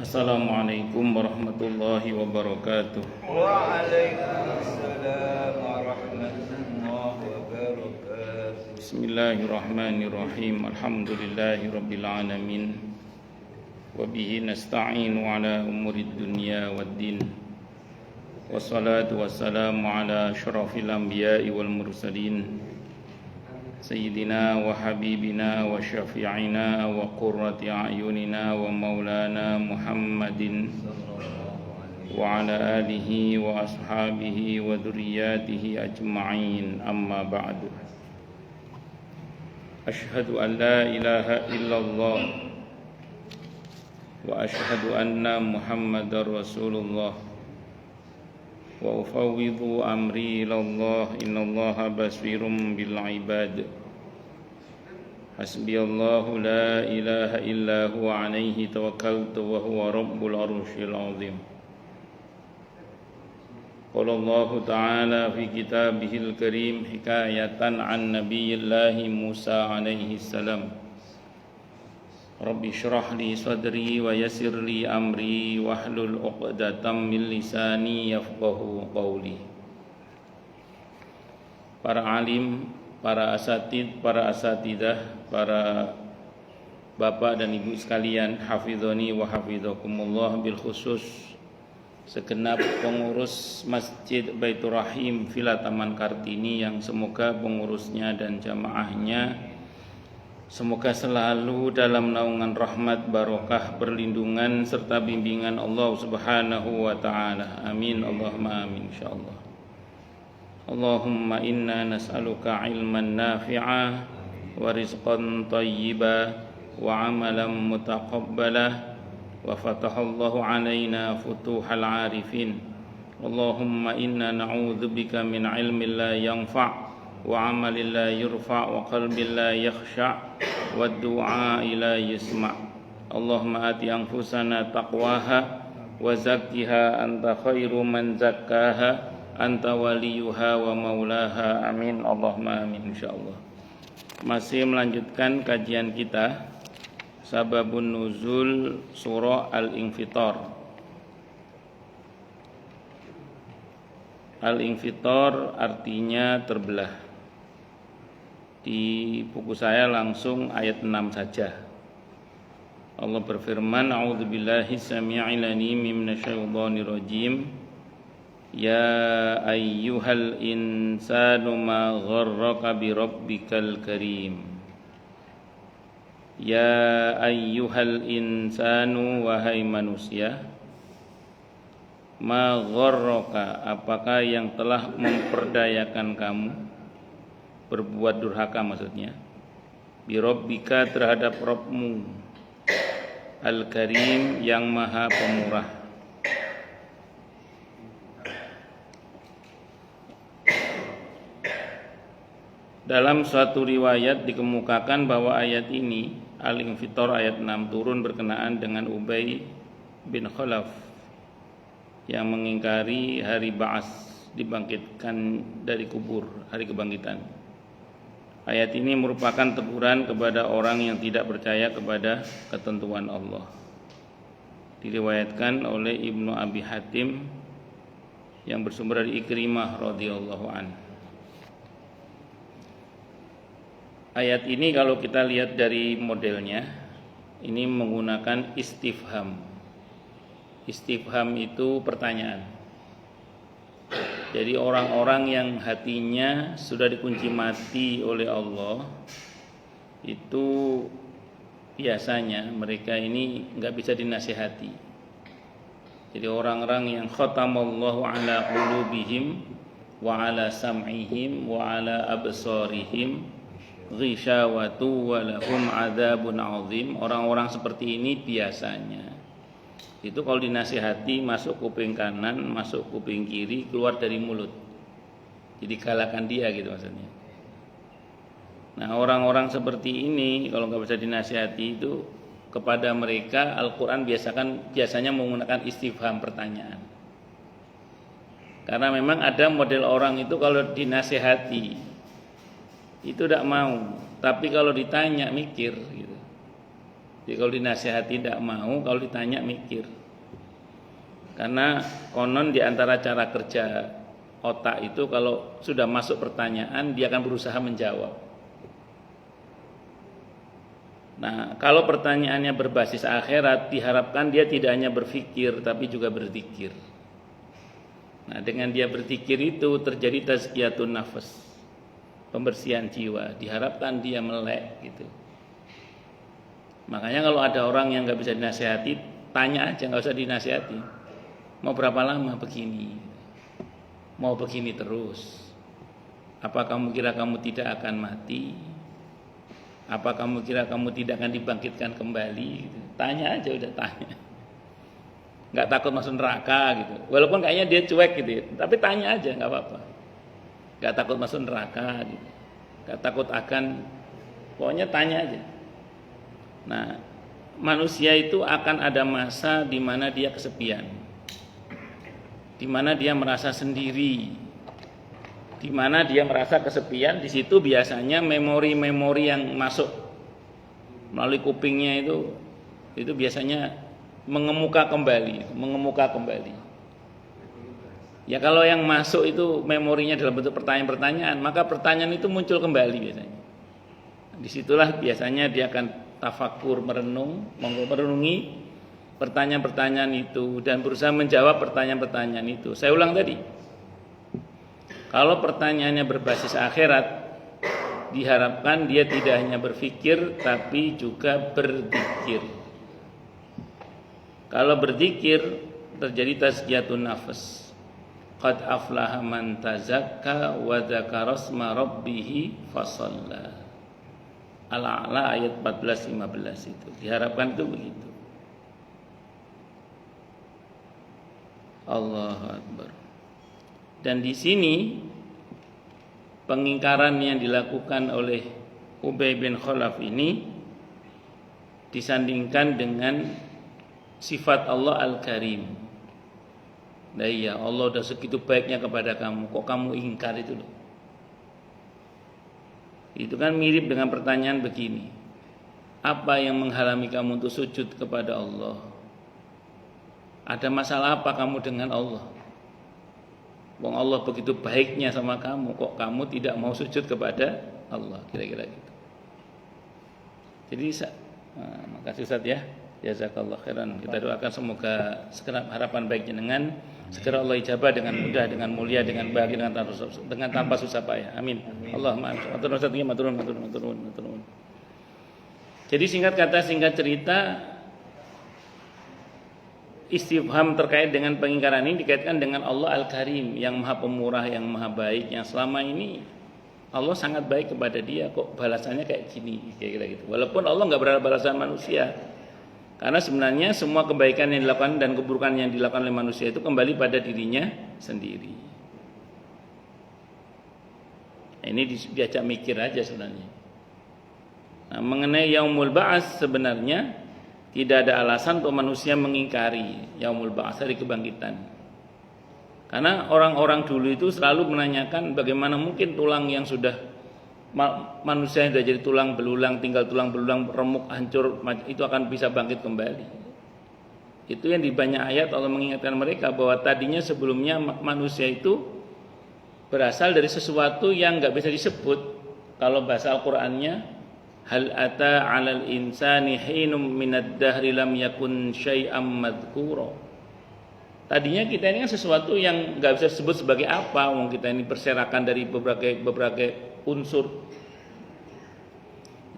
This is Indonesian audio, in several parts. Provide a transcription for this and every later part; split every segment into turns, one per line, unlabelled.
Assalamualaikum warahmatullahi wabarakatuh.
Waalaikumsalam warahmatullahi wabarakatuh.
Bismillahirrahmanirrahim. Alhamdulillahi rabbil alamin. Wa bihi nasta'inu ala umurid dunya waddin. Wassalatu wassalamu ala asyrafil anbiya'i wal mursalin. Sayyidina wa habibina wa syafi'ina wa qurrati a'yunina wa maulana Muhammadin wa ala alihi wa ashabihi wa dhurriyyatihi ajma'in, amma ba'du. Ashhadu an la ilaha illallah wa ashhadu anna Muhammadar Rasulullah wa ufawwidhu amri ilallah, innallaha basirum bil ibad. Hasbiyallahu la ilaha illa huwa alaihi tawakkaltu wa huwa rabbul arsyil azim. Qala Allah ta'ala fi kitabihil karim hikayatan an nabiyillahi Musa alaihi salam. Rabbi syrah li sadri wa yassir li amri wahlul 'uqdatam min lisani yafqahu qawli. Para alim, para asatid, para asatidah, para bapak dan ibu sekalian, hafizoni wa hafizakumullah, bil khusus segenap pengurus Masjid Baitur Rahim Villa Taman Kartini yang semoga pengurusnya dan jamaahnya semoga selalu dalam naungan rahmat, barokah, perlindungan serta bimbingan Allah Subhanahu wa taala. Amin Allahumma amin insyaallah. Allahumma inna nas'aluka ilman nafi'a wa rizqan thayyiba wa amalan mutaqabbala wa fatahallahu alaina futuhal arifin. Allahumma inna na'udzubika min ilmin la yanfa' wa amalin la yurfa' wa qalbin la yakhsha' wa du'a la yusma'. Allahumma ati anfusana taqwaha wa zakkiha anta khairu man zakkaha anta waliyuha wa maulaha. Amin Allahumma amin insyaallah. Masih melanjutkan kajian kita Sababun Nuzul Surah Al-Infitar. Al-Infitar artinya terbelah. Di buku saya langsung ayat 6 saja. Allah berfirman, a'udzubillahi samii'il 'aliim minasyaitonir rajim. Ya ayyuhal insanu ma gharraka bi rabbikal karim. Ya ayyuhal insanu, wahai manusia, ma gharraka, apakah yang telah memperdayakan kamu, berbuat durhaka maksudnya, bi rabbika, terhadap Rabbmu, al-karim, yang maha pemurah. Dalam suatu riwayat dikemukakan bahwa ayat ini, Al-Infitar ayat 6, turun berkenaan dengan Ubay bin Khalaf yang mengingkari hari ba'ats, dibangkitkan dari kubur, hari kebangkitan. Ayat ini merupakan teguran kepada orang yang tidak percaya kepada ketentuan Allah. Diriwayatkan oleh Ibnu Abi Hatim yang bersumber dari Ikrimah radhiyallahu anhu. Ayat ini kalau kita lihat dari modelnya, ini menggunakan istifham. Istifham itu pertanyaan. Jadi orang-orang yang hatinya sudah dikunci mati oleh Allah, itu biasanya mereka ini enggak bisa dinasihati. Jadi orang-orang yang khatamallahu ala qulubihim wa ala sam'ihim wa ala absarihim ghishawatu wa lahum adzabun azim. Orang-orang seperti ini biasanya itu kalau dinasihati masuk kuping kanan, masuk kuping kiri, keluar dari mulut. Jadi kalahkan dia gitu maksudnya. Nah, orang-orang seperti ini kalau nggak bisa dinasihati itu, kepada mereka Al-Quran biasanya menggunakan istifham, pertanyaan. Karena memang ada model orang itu kalau dinasihati itu tidak mau, tapi kalau ditanya mikir gitu. Jadi kalau dinasihati tidak mau, kalau ditanya mikir. Karena konon di antara cara kerja otak itu kalau sudah masuk pertanyaan dia akan berusaha menjawab. Nah, kalau pertanyaannya berbasis akhirat, diharapkan dia tidak hanya berpikir tapi juga berzikir. Nah, dengan dia berzikir itu terjadi tazkiyatun nafas, pembersihan jiwa. Diharapkan dia melek gitu. Makanya kalau ada orang yang nggak bisa dinasihati, tanya aja, nggak usah dinasihati. Mau berapa lama begini? Mau begini terus? Apa kamu kira kamu tidak akan mati? Apa kamu kira kamu tidak akan dibangkitkan kembali? Tanya aja, udah tanya. Nggak takut masuk neraka gitu. Walaupun kayaknya dia cuek gitu ya, tapi tanya aja, nggak apa-apa. Nggak takut masuk neraka gitu. Nggak takut akan, pokoknya tanya aja. Nah, manusia itu akan ada masa di mana dia kesepian, di mana dia merasa sendiri, di mana dia merasa kesepian. Di situ biasanya memori-memori yang masuk melalui kupingnya itu biasanya mengemuka kembali. Ya kalau yang masuk itu memorinya dalam bentuk pertanyaan-pertanyaan, maka pertanyaan itu muncul kembali biasanya. Disitulah biasanya dia akan tafakur, merenungi pertanyaan-pertanyaan itu dan berusaha menjawab pertanyaan-pertanyaan itu. Saya ulang tadi, kalau pertanyaannya berbasis akhirat, diharapkan dia tidak hanya berpikir tapi juga berzikir. Kalau berzikir terjadi tazkiyatun nafas. Qad aflaha man tazakka wa dzakara asma rabbih fasalla. Al-A'la ayat 14-15 itu. Diharapkan itu begitu. Allahu Akbar. Dan di sini pengingkaran yang dilakukan oleh Ubay bin Khalaf ini disandingkan dengan sifat Allah Al-Karim. Nah iya, Allah udah segitu baiknya kepada kamu, kok kamu ingkar itu loh. Itu kan mirip dengan pertanyaan begini, apa yang menghalangi kamu untuk sujud kepada Allah? Ada masalah apa kamu dengan Allah? Wong Allah begitu baiknya sama kamu, kok kamu tidak mau sujud kepada Allah? Kira-kira gitu. Jadi makasih Ustaz ya. Jazakallah khairan. Kita doakan semoga segera harapan baik jenengan segera Allah ijabah dengan mudah, dengan mulia, dengan bahagia, dengan tanpa susah payah. Amin. Allahumma amin. Jadi singkat kata, singkat cerita, istifham terkait dengan pengingkaran ini dikaitkan dengan Allah Al-Karim, yang Maha Pemurah, yang Maha Baik, yang selama ini Allah sangat baik kepada dia, kok balasannya kayak gini, kira-kira gitu. Walaupun Allah nggak berharap balasan manusia. Karena sebenarnya semua kebaikan yang dilakukan dan keburukan yang dilakukan oleh manusia itu kembali pada dirinya sendiri. Nah, ini diajak mikir aja sebenarnya. Nah, mengenai Yaumul Ba'ats sebenarnya tidak ada alasan untuk manusia mengingkari Yaumul Ba'ats, hari kebangkitan. Karena orang-orang dulu itu selalu menanyakan bagaimana mungkin tulang yang sudah manusia yang sudah jadi tulang belulang, tinggal tulang belulang remuk hancur, itu akan bisa bangkit kembali. Itu yang di banyak ayat Allah mengingatkan mereka bahwa tadinya sebelumnya manusia itu berasal dari sesuatu yang nggak bisa disebut. Kalau bahasa Al-Qur'annya, hal ata 'alal insani hinum minad dahri lam yakun syai'am madhkura. Tadinya kita ini kan sesuatu yang nggak bisa disebut sebagai apa, wong kita ini berserakan dari beberapa unsur.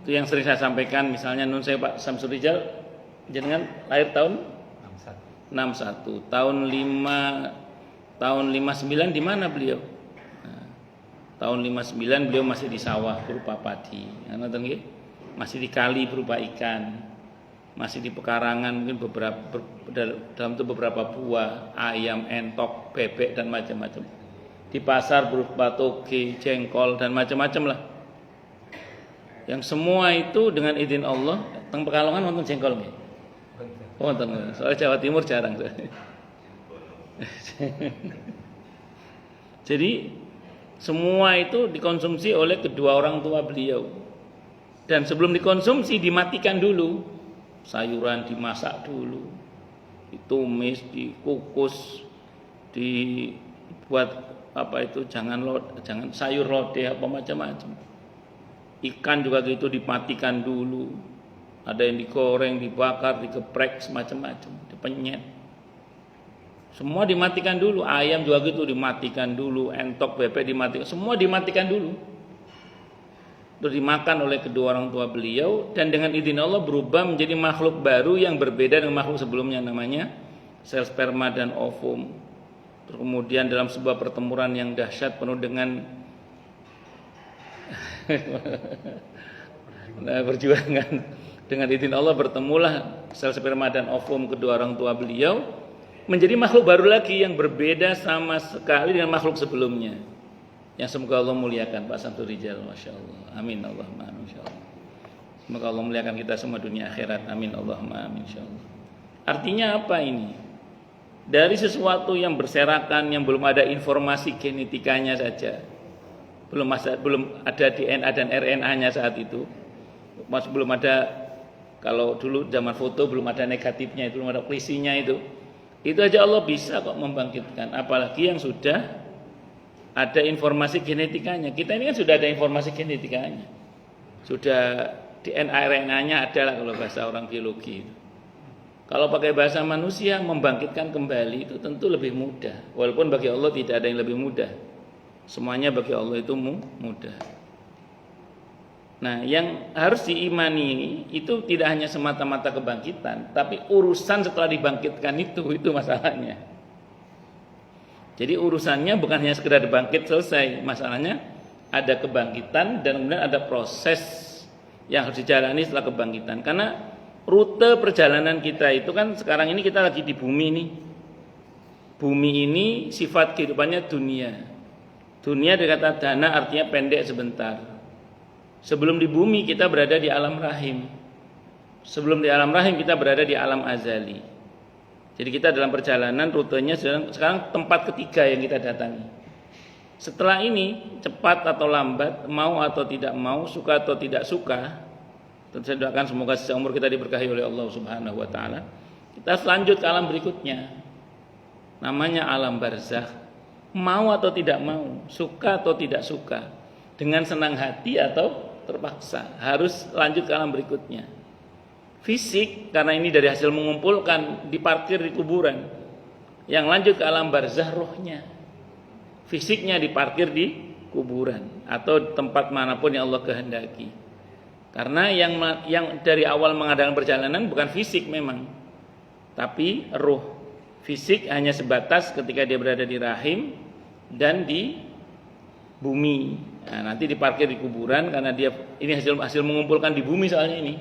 Itu yang sering saya sampaikan, misalnya nun saya Pak Samsul Rijal jenengan lahir tahun 61. Tahun 59 di mana beliau? Nah, tahun 59 beliau masih di sawah berupa padi. Masih di kali berupa ikan. Masih di pekarangan mungkin dalam itu beberapa buah, ayam, entok, bebek dan macam-macam. Di pasar berupa toge, jengkol dan macam-macam lah. Yang semua itu dengan izin Allah. Teng Pekalongan wonten jengkol nggih? Wonten. Soalnya Jawa Timur jarang. Jadi semua itu dikonsumsi oleh kedua orang tua beliau. Dan sebelum dikonsumsi dimatikan dulu. sayuran dimasak dulu, ditumis, dikukus, dibuat jangan sayur lodeh apa macam-macam. Ikan juga gitu dimatikan dulu. Ada yang digoreng, dibakar, digeprek, semacam-macam, dipenyet. Semua dimatikan dulu. Ayam juga gitu dimatikan dulu, entok, bebek dimatikan, semua dimatikan dulu. Terus dimakan oleh kedua orang tua beliau, dan dengan izin Allah berubah menjadi makhluk baru yang berbeda dengan makhluk sebelumnya, namanya sel sperma dan ovum. Terus kemudian dalam sebuah pertempuran yang dahsyat penuh dengan perjuangan, dengan izin Allah bertemulah sel sperma dan ovum kedua orang tua beliau menjadi makhluk baru lagi yang berbeda sama sekali dengan makhluk sebelumnya. Yang semoga Allah muliakan Pak Samsul Rijal, Masya Allah. Amin Allahumma amin, Insya Allah. Semoga Allah muliakan kita semua dunia akhirat. Amin Allahumma amin, Insya Allah. Artinya apa ini? Dari sesuatu yang berserakan, yang belum ada informasi genetikanya saja, belum ada DNA dan RNA-nya saat itu, masih belum ada. Kalau dulu zaman foto belum ada negatifnya, itu belum ada klisinya itu aja Allah bisa kok membangkitkan. Apalagi yang sudah ada informasi genetikanya. Kita ini kan sudah ada informasi genetikanya, sudah DNA RNA-nya ada lah kalau bahasa orang biologi. Kalau pakai bahasa manusia, membangkitkan kembali itu tentu lebih mudah. Walaupun bagi Allah tidak ada yang lebih mudah. Semuanya bagi Allah itu mudah. Nah, yang harus diimani itu tidak hanya semata-mata kebangkitan, tapi urusan setelah dibangkitkan itu masalahnya. Jadi urusannya bukan hanya sekedar bangkit selesai, masalahnya ada kebangkitan dan kemudian ada proses yang harus dijalani setelah kebangkitan. Karena rute perjalanan kita itu kan sekarang ini kita lagi di bumi nih. Bumi ini sifat kehidupannya dunia. Dunia dari kata dana artinya pendek sebentar. Sebelum di bumi kita berada di alam rahim. Sebelum di alam rahim kita berada di alam azali. Jadi kita dalam perjalanan rutenya sekarang tempat ketiga yang kita datangi. Setelah ini cepat atau lambat, mau atau tidak mau, suka atau tidak suka, tentu saya doakan semoga sisa umur kita diberkahi oleh Allah Subhanahu wa taala. Kita selanjut ke alam berikutnya. Namanya alam barzakh. Mau atau tidak mau, suka atau tidak suka, dengan senang hati atau terpaksa, harus lanjut ke alam berikutnya. Fisik karena ini dari hasil mengumpulkan diparkir di kuburan. Yang lanjut ke alam barzakh rohnya. Fisiknya diparkir di kuburan atau tempat manapun yang Allah kehendaki. Karena yang dari awal mengadakan perjalanan bukan fisik memang, tapi roh. Fisik hanya sebatas ketika dia berada di rahim dan di bumi. Nah, nanti diparkir di kuburan karena dia ini hasil mengumpulkan di bumi soalnya ini.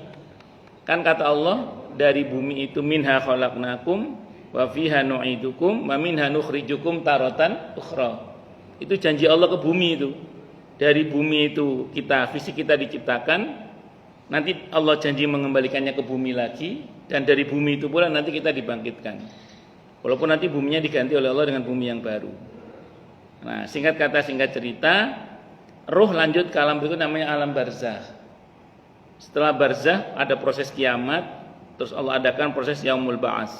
Kan kata Allah, dari bumi itu minha khalaqnakum wa fiha nu'idukum wa minha nukhrijukum taratan ukhra. Itu janji Allah ke bumi itu. Dari bumi itu fisik kita diciptakan, nanti Allah janji mengembalikannya ke bumi lagi, dan dari bumi itu pula nanti kita dibangkitkan. Walaupun nanti buminya diganti oleh Allah dengan bumi yang baru. Nah, singkat kata singkat cerita, ruh lanjut ke alam berikut namanya alam barzakh. Setelah barzakh ada proses kiamat, terus Allah adakan proses yaumul ba'ats.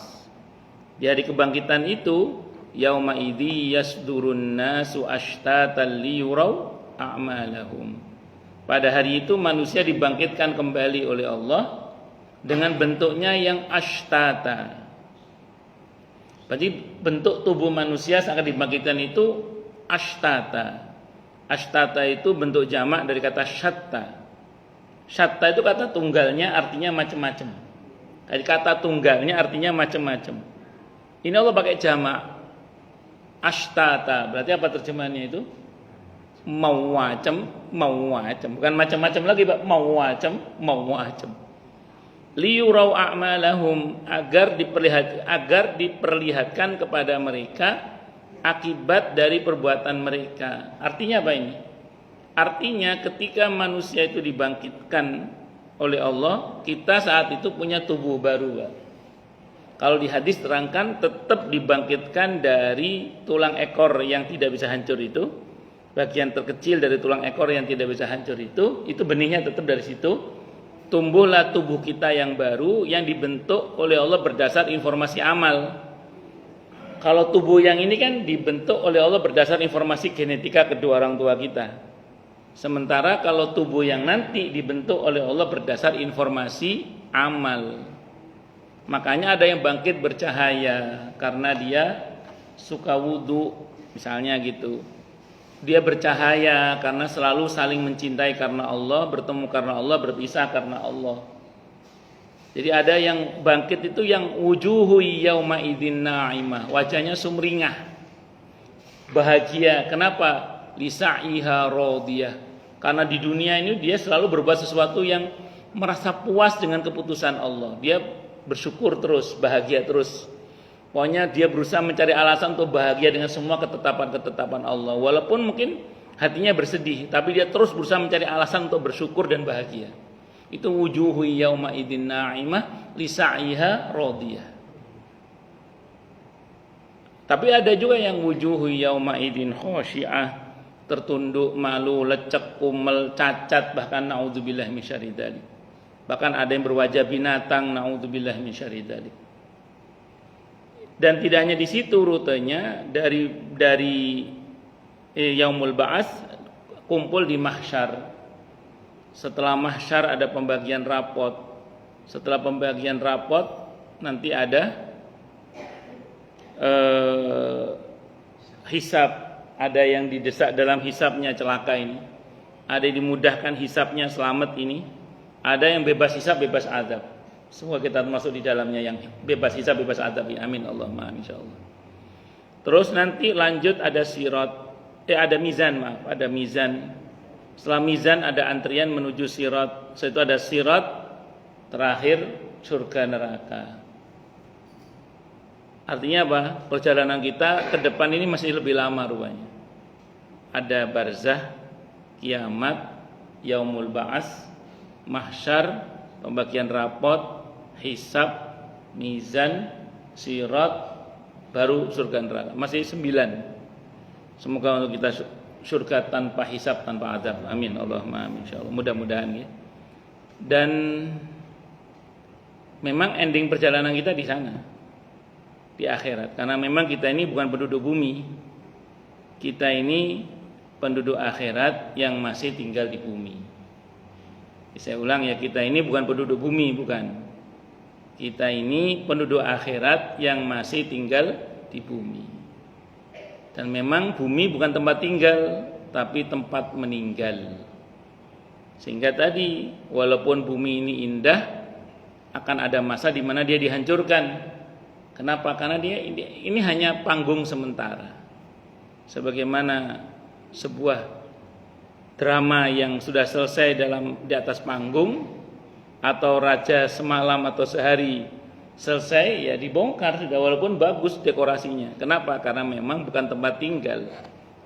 Di hari kebangkitan itu, yauma idzi yasdurun nasu ashtatan liyurau a'malahum. Pada hari itu manusia dibangkitkan kembali oleh Allah dengan bentuknya yang ashtata. Berarti bentuk tubuh manusia saat dibangkitkan itu ashtata. Ashtata itu bentuk jamak dari kata syatta. Syatta itu kata tunggalnya artinya macam-macam. Jadi kata tunggalnya artinya macam-macam. Ini Allah pakai jamak ashtata. Berarti apa terjemahannya itu? Mawacam. Bukan macam-macam lagi, Pak. Mawacam. Liyurau a'malahum, agar diperlihatkan kepada mereka akibat dari perbuatan mereka. Artinya apa ini? Artinya ketika manusia itu dibangkitkan oleh Allah, kita saat itu punya tubuh baru, Pak. Kalau di hadis terangkan tetap dibangkitkan dari tulang ekor yang tidak bisa hancur itu. Bagian terkecil dari tulang ekor yang tidak bisa hancur itu benihnya tetap dari situ. tumbuhlah tubuh kita yang baru yang dibentuk oleh Allah berdasar informasi amal. Kalau tubuh yang ini kan dibentuk oleh Allah berdasar informasi genetika kedua orang tua kita. Sementara kalau tubuh yang nanti dibentuk oleh Allah berdasar informasi amal. Makanya ada yang bangkit bercahaya karena dia suka wudu, misalnya gitu. Dia bercahaya karena selalu saling mencintai karena Allah, bertemu karena Allah, berpisah karena Allah. Jadi ada yang bangkit itu yang wujuhu yauma idzin na'imah, wajahnya sumringah, bahagia. Kenapa? Lisa'iha radiyah. Karena di dunia ini dia selalu berbuat sesuatu yang merasa puas dengan keputusan Allah. Dia bersyukur terus, bahagia terus. Pokoknya dia berusaha mencari alasan untuk bahagia dengan semua ketetapan-ketetapan Allah. Walaupun mungkin hatinya bersedih, tapi dia terus berusaha mencari alasan untuk bersyukur dan bahagia. Itu wujuhu yauma idzin na'imah lisa'iha radiyah. Tapi ada juga yang wujuhu yauma idzin khashi'ah, tertunduk, malu, lecek, kumel, cacat, bahkan naudzubillah min syarri dzalik. Bahkan ada yang berwajah binatang, naudzubillah min syarri dzalik. Dan tidak hanya di situ rutenya, dari yaumul ba'ats kumpul di mahsyar. Setelah mahsyar ada pembagian rapot. Setelah pembagian rapot nanti ada hisab. Ada yang didesak dalam hisabnya, celaka ini. Ada yang dimudahkan hisabnya, selamat ini. Ada yang bebas hisab, bebas azab. Semua kita masuk di dalamnya yang bebas hisab, bebas azab. Amin Allahumma insyaallah. Terus nanti lanjut ada sirat, ada mizan, maaf, ada mizan. Setelah mizan ada antrian menuju sirat. Setelah itu ada sirat, terakhir surga neraka. Artinya apa? Perjalanan kita ke depan ini masih lebih lama rupanya. Ada barzah, kiamat, yaumul ba'ats, mahsyar, pembagian rapot, hisab, mizan, sirat, baru surga neraka. Masih 9. Semoga untuk kita surga tanpa hisab, tanpa azab. Amin Allahumma amin insyaallah. Mudah-mudahan ya. Dan memang ending perjalanan kita di sana, di akhirat. Karena memang kita ini bukan penduduk bumi. Kita ini penduduk akhirat yang masih tinggal di bumi. Saya ulang ya, kita ini bukan penduduk bumi, bukan. Kita ini penduduk akhirat yang masih tinggal di bumi. Dan memang bumi bukan tempat tinggal, tapi tempat meninggal. Sehingga tadi, walaupun bumi ini indah, akan ada masa di mana dia dihancurkan. Kenapa? Karena dia ini hanya panggung sementara. Sebagaimana sebuah drama yang sudah selesai di atas panggung, atau raja semalam atau sehari selesai, ya dibongkar sudah, walaupun bagus dekorasinya. Kenapa? Karena memang bukan tempat tinggal,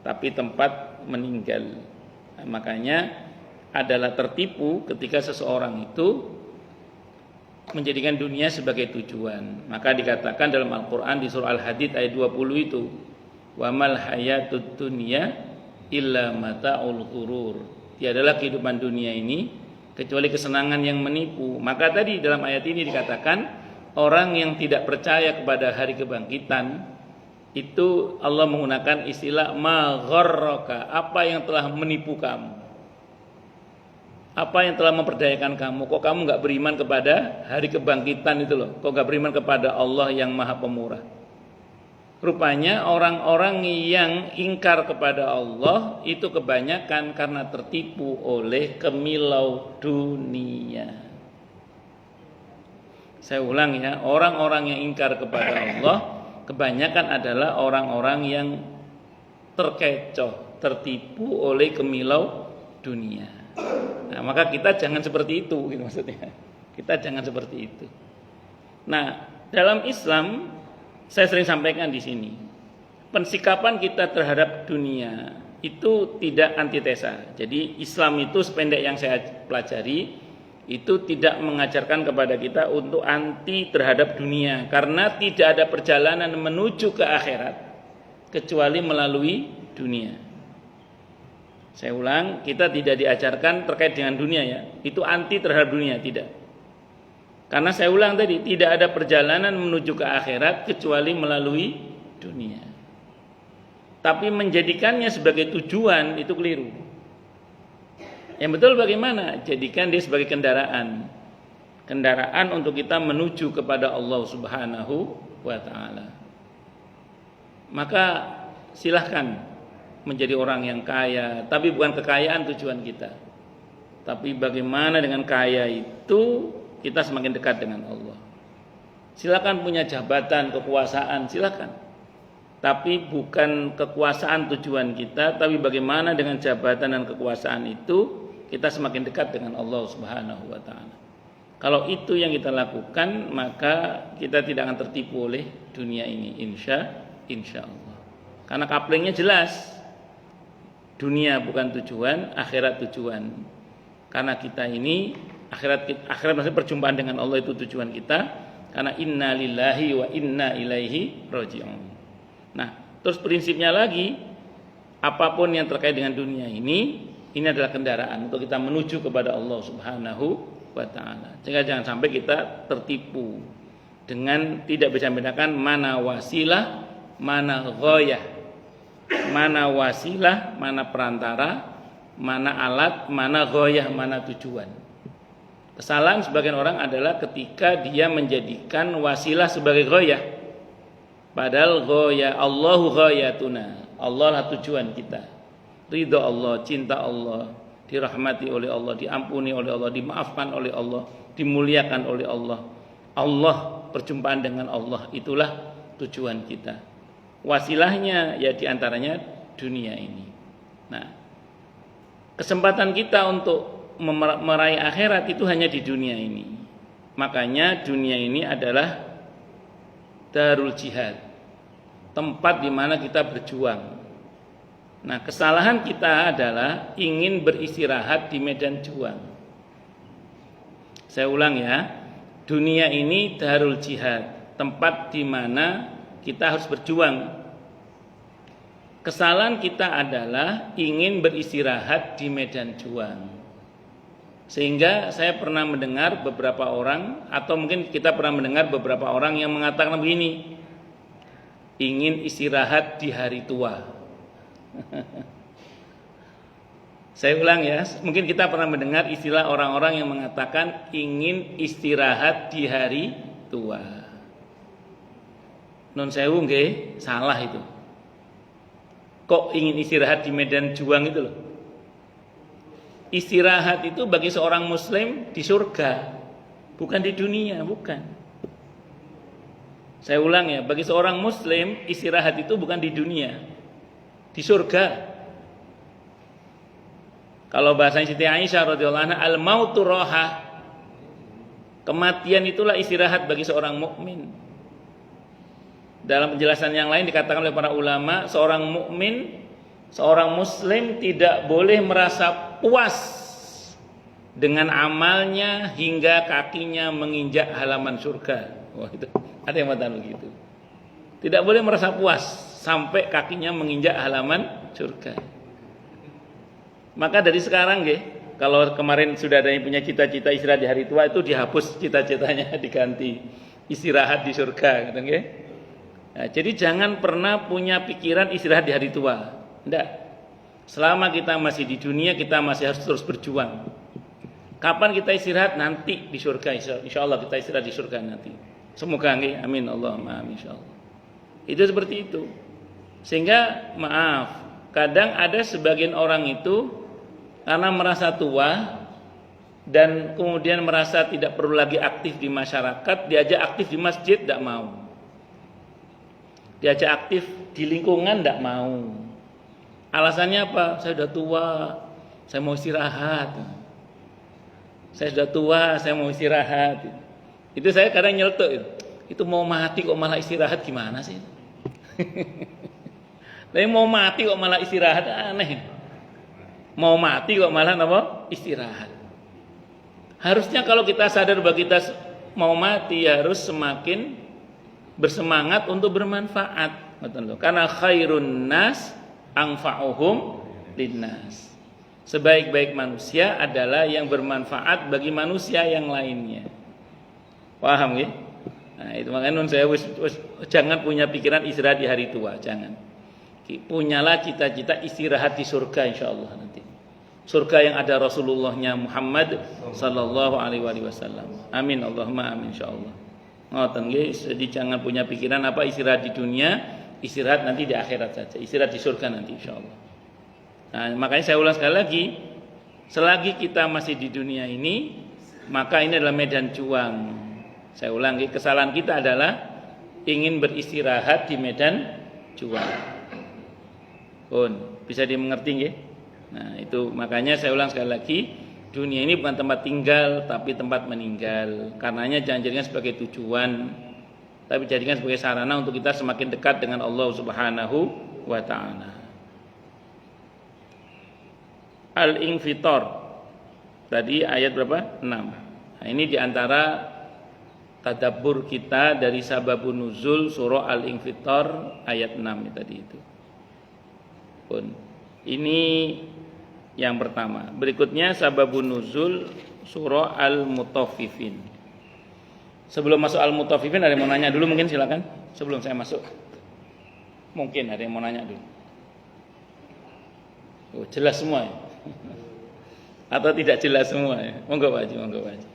tapi tempat meninggal. Nah, makanya adalah tertipu ketika seseorang itu menjadikan dunia sebagai tujuan. Maka dikatakan dalam Al-Quran di surah Al-Hadid ayat 20 itu, wamal hayatud dunya illa mata'ul ghurur. Tiadalah kehidupan dunia ini kecuali kesenangan yang menipu. Maka tadi dalam ayat ini dikatakan orang yang tidak percaya kepada hari kebangkitan itu Allah menggunakan istilah ma gharraka, apa yang telah menipu kamu, apa yang telah memperdayakan kamu. Kok kamu gak beriman kepada hari kebangkitan itu loh? Kok gak beriman kepada Allah yang maha pemurah? Rupanya orang-orang yang ingkar kepada Allah itu kebanyakan karena tertipu oleh kemilau dunia. Saya ulang ya, orang-orang yang ingkar kepada Allah kebanyakan adalah orang-orang yang terkecoh, tertipu oleh kemilau dunia. Nah, maka kita jangan seperti itu, gitu maksudnya. Kita jangan seperti itu. Nah, dalam Islam saya sering sampaikan di sini, pensikapan kita terhadap dunia itu tidak antitesa. Jadi Islam itu sependek yang saya pelajari itu tidak mengajarkan kepada kita untuk anti terhadap dunia, karena tidak ada perjalanan menuju ke akhirat kecuali melalui dunia. Saya ulang, kita tidak diajarkan terkait dengan dunia ya. Itu anti terhadap dunia, tidak. Karena saya ulang tadi, tidak ada perjalanan menuju ke akhirat kecuali melalui dunia. Tapi menjadikannya sebagai tujuan itu keliru. Yang betul bagaimana? Jadikan dia sebagai kendaraan. Kendaraan untuk kita menuju kepada Allah Subhanahu wa ta'ala. Maka silahkan menjadi orang yang kaya, tapi bukan kekayaan tujuan kita. Tapi bagaimana dengan kaya itu kita semakin dekat dengan Allah. Silakan punya jabatan, kekuasaan, silakan. Tapi bukan kekuasaan tujuan kita, tapi bagaimana dengan jabatan dan kekuasaan itu kita semakin dekat dengan Allah Subhanahu wa ta'ala. Kalau itu yang kita lakukan, maka kita tidak akan tertipu oleh dunia ini, insya Allah. Karena couplingnya jelas. Dunia bukan tujuan, akhirat tujuan. Karena kita ini akhirat maksudnya perjumpaan dengan Allah itu tujuan kita. Karena inna lillahi wa inna ilaihi raji'un. Nah, terus prinsipnya lagi, apapun yang terkait dengan dunia ini adalah kendaraan untuk kita menuju kepada Allah Subhanahu wa ta'ala. Sehingga jangan sampai kita tertipu dengan tidak bisa membedakan mana wasilah, mana ghayah. Mana wasilah, mana perantara, mana alat, mana ghayah, mana tujuan. Kesalahan sebagian orang adalah ketika dia menjadikan wasilah sebagai ghayah. Padahal ghayah, Allahu ghayatuna. Allah lah tujuan kita. Ridha Allah, cinta Allah, dirahmati oleh Allah, diampuni oleh Allah, dimaafkan oleh Allah, dimuliakan oleh Allah. Allah, perjumpaan dengan Allah, itulah tujuan kita. Wasilahnya ya diantaranya dunia ini. Nah, kesempatan kita untuk meraih akhirat itu hanya di dunia ini. Makanya dunia ini adalah darul jihad, tempat di mana kita berjuang. Nah, kesalahan kita adalah ingin beristirahat di medan juang. Saya ulang ya, dunia ini darul jihad, tempat di mana kita harus berjuang. Kesalahan kita adalah ingin beristirahat di medan juang. Sehingga saya pernah mendengar beberapa orang, atau mungkin kita pernah mendengar beberapa orang yang mengatakan begini, ingin istirahat di hari tua. Saya ulang ya, mungkin kita pernah mendengar istilah orang-orang yang mengatakan ingin istirahat di hari tua. Non sewu nggih, salah itu. Kok ingin istirahat di medan juang itu loh. Istirahat itu bagi seorang muslim di surga, bukan di dunia, bukan. Saya ulang ya, bagi seorang muslim istirahat itu bukan di dunia, di surga. Kalau bahasanya Siti Aisyah radhiyallahu anha, al-mautu rohah. Kematian itulah istirahat bagi seorang mukmin. Dalam penjelasan yang lain dikatakan oleh para ulama, seorang mukmin, seorang muslim tidak boleh merasa puas dengan amalnya hingga kakinya menginjak halaman surga. Wah, itu ada yang mengatakan begitu. Tidak boleh merasa puas sampai kakinya menginjak halaman surga. Maka dari sekarang nggih, kalau kemarin sudah ada yang punya cita-cita istirahat di hari tua, itu dihapus cita-citanya, diganti istirahat di surga, gitu nggih. Nah, jadi jangan pernah punya pikiran istirahat di hari tua. Tidak. Selama kita masih di dunia, kita masih harus terus berjuang. Kapan kita istirahat? Nanti di surga. Insya Allah kita istirahat di surga nanti. Semoga nggih. Amin Allahumma amin insyaallah. Itu seperti itu. Sehingga maaf, kadang ada sebagian orang itu karena merasa tua dan kemudian merasa tidak perlu lagi aktif di masyarakat, diajak aktif di masjid tidak mau. Diajak aktif di lingkungan tidak mau. Alasannya apa? Saya sudah tua, saya mau istirahat. Saya sudah tua, saya mau istirahat. Itu saya kadang nyeletuk. Itu mau mati kok malah istirahat, gimana sih? Tapi mau mati kok malah istirahat, aneh. Mau mati kok malah apa? Istirahat. Harusnya kalau kita sadar bahwa kita mau mati, harus semakin bersemangat untuk bermanfaat. Karena khairun nas anfa'uhum linnas. Sebaik-baik manusia adalah yang bermanfaat bagi manusia yang lainnya. Paham ya? Nah, itu makanya nun saya jangan punya pikiran istirahat di hari tua, jangan. Punyalah cita-cita istirahat di surga insyaallah nanti. Surga yang ada Rasulullahnya Muhammad sallallahu alaihi wasallam. Amin Allahumma amin insyaallah. Ngoten nggih, jadi jangan punya pikiran apa istirahat di dunia, istirahat nanti di akhirat saja. Istirahat di surga nanti insyaallah. Nah, makanya saya ulang sekali lagi, selagi kita masih di dunia ini, maka ini adalah medan juang. Saya ulangi, kesalahan kita adalah ingin beristirahat di medan juang. Bisa dimengerti nggih? Nah, itu makanya saya ulang sekali lagi, dunia ini bukan tempat tinggal tapi tempat meninggal. Karenanya jangan jadikan sebagai tujuan, tapi jadikan sebagai sarana untuk kita semakin dekat dengan Allah Subhanahu wa taala. Al-Infitar. Tadi ayat berapa? 6. Nah, ini diantara tadabbur kita dari sababun nuzul surah Al-Infitar ayat 6 tadi itu. Ini yang pertama. Berikutnya sababun nuzul surah Al-Mutaffifin. Sebelum masuk Al-Mutaffifin ada yang mau nanya dulu mungkin silakan. Sebelum saya masuk. Mungkin ada yang mau nanya dulu. Jelas semua ya? Atau tidak jelas semua ya? Monggo Pak Haji, monggo Pak Haji.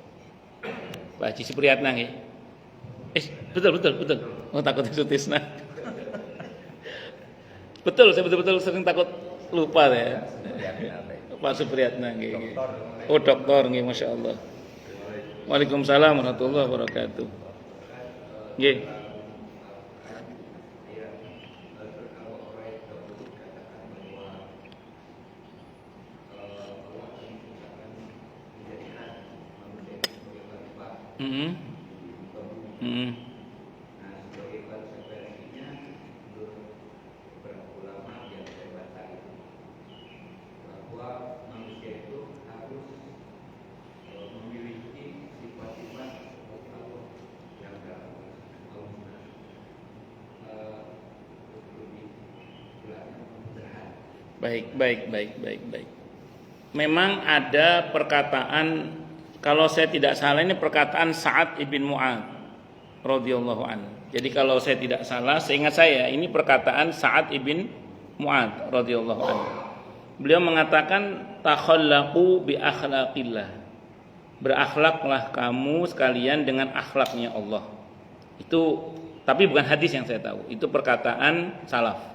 Pak Haji Supriyatna nggih. Betul. Oh takut Sutisna. Betul, saya betul-betul sering takut lupa ya. Pak Supriyatna nggih. Oh doktor nggih, masyaallah. Waalaikumsalam warahmatullahi wabarakatuh. Nggih. Baik. Memang ada perkataan, kalau saya tidak salah ini perkataan Sa'ad ibn Mu'adz radhiyallahu anhu. Jadi kalau saya tidak salah, seingat saya ini perkataan Sa'ad ibn Mu'adz radhiyallahu anhu. Beliau mengatakan takhallaqu bi akhlaqillah. Berakhlaklah kamu sekalian dengan akhlaknya Allah. Itu tapi bukan hadis yang saya tahu, itu perkataan salaf.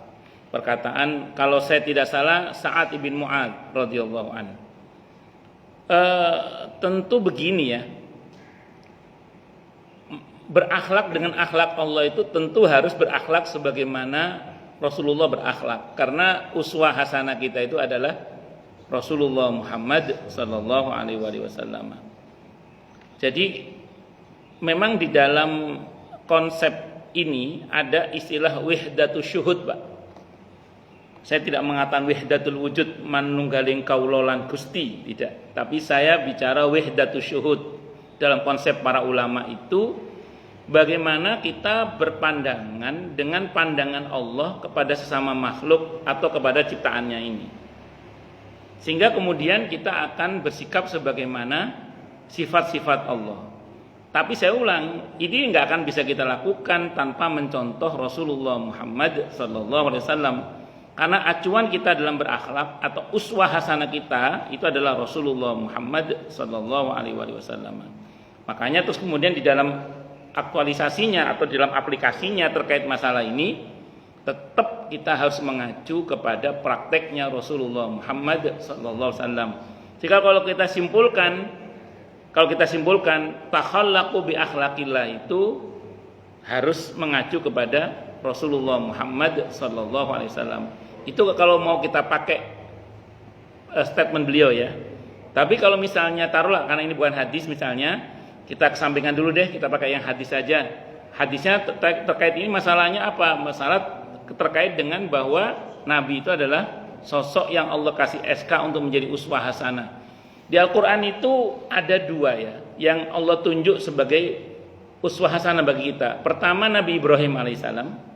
Perkataan kalau saya tidak salah Sa'ad ibn Mu'adz radhiyallahu anhu. Tentu begini ya. Berakhlak dengan akhlak Allah itu tentu harus berakhlak sebagaimana Rasulullah berakhlak. Karena uswah hasanah kita itu adalah Rasulullah Muhammad sallallahu alaihi wasallam. Jadi memang di dalam konsep ini ada istilah wahdatus syuhud, Pak. Saya tidak mengatakan wahdatul wujud manunggaling kaulolan Gusti, tidak. Tapi saya bicara wahdatus syuhud. Dalam konsep para ulama itu bagaimana kita berpandangan dengan pandangan Allah kepada sesama makhluk atau kepada ciptaannya ini. Sehingga kemudian kita akan bersikap sebagaimana sifat-sifat Allah. Tapi saya ulang, ini nggak akan bisa kita lakukan tanpa mencontoh Rasulullah Muhammad sallallahu alaihi wasallam. Karena acuan kita dalam berakhlak atau uswah hasanah kita itu adalah Rasulullah Muhammad sallallahu alaihi wasallam. Makanya terus kemudian di dalam aktualisasinya atau dalam aplikasinya terkait masalah ini tetap kita harus mengacu kepada prakteknya Rasulullah Muhammad sallallahu alaihi wasallam. Jika kalau kita simpulkan takhallaqu bi akhlaqillah itu harus mengacu kepada Rasulullah Muhammad sallallahu alaihi wasallam. Itu kalau mau kita pakai statement beliau ya. Tapi kalau misalnya taruhlah karena ini bukan hadis misalnya, kita kesampingkan dulu deh, kita pakai yang hadis saja. Hadisnya terkait ini masalahnya apa? Masalah terkait dengan bahwa Nabi itu adalah sosok yang Allah kasih SK untuk menjadi uswah hasanah. Di Al-Quran itu ada dua ya, yang Allah tunjuk sebagai uswah hasanah bagi kita. Pertama Nabi Ibrahim alaihissalam.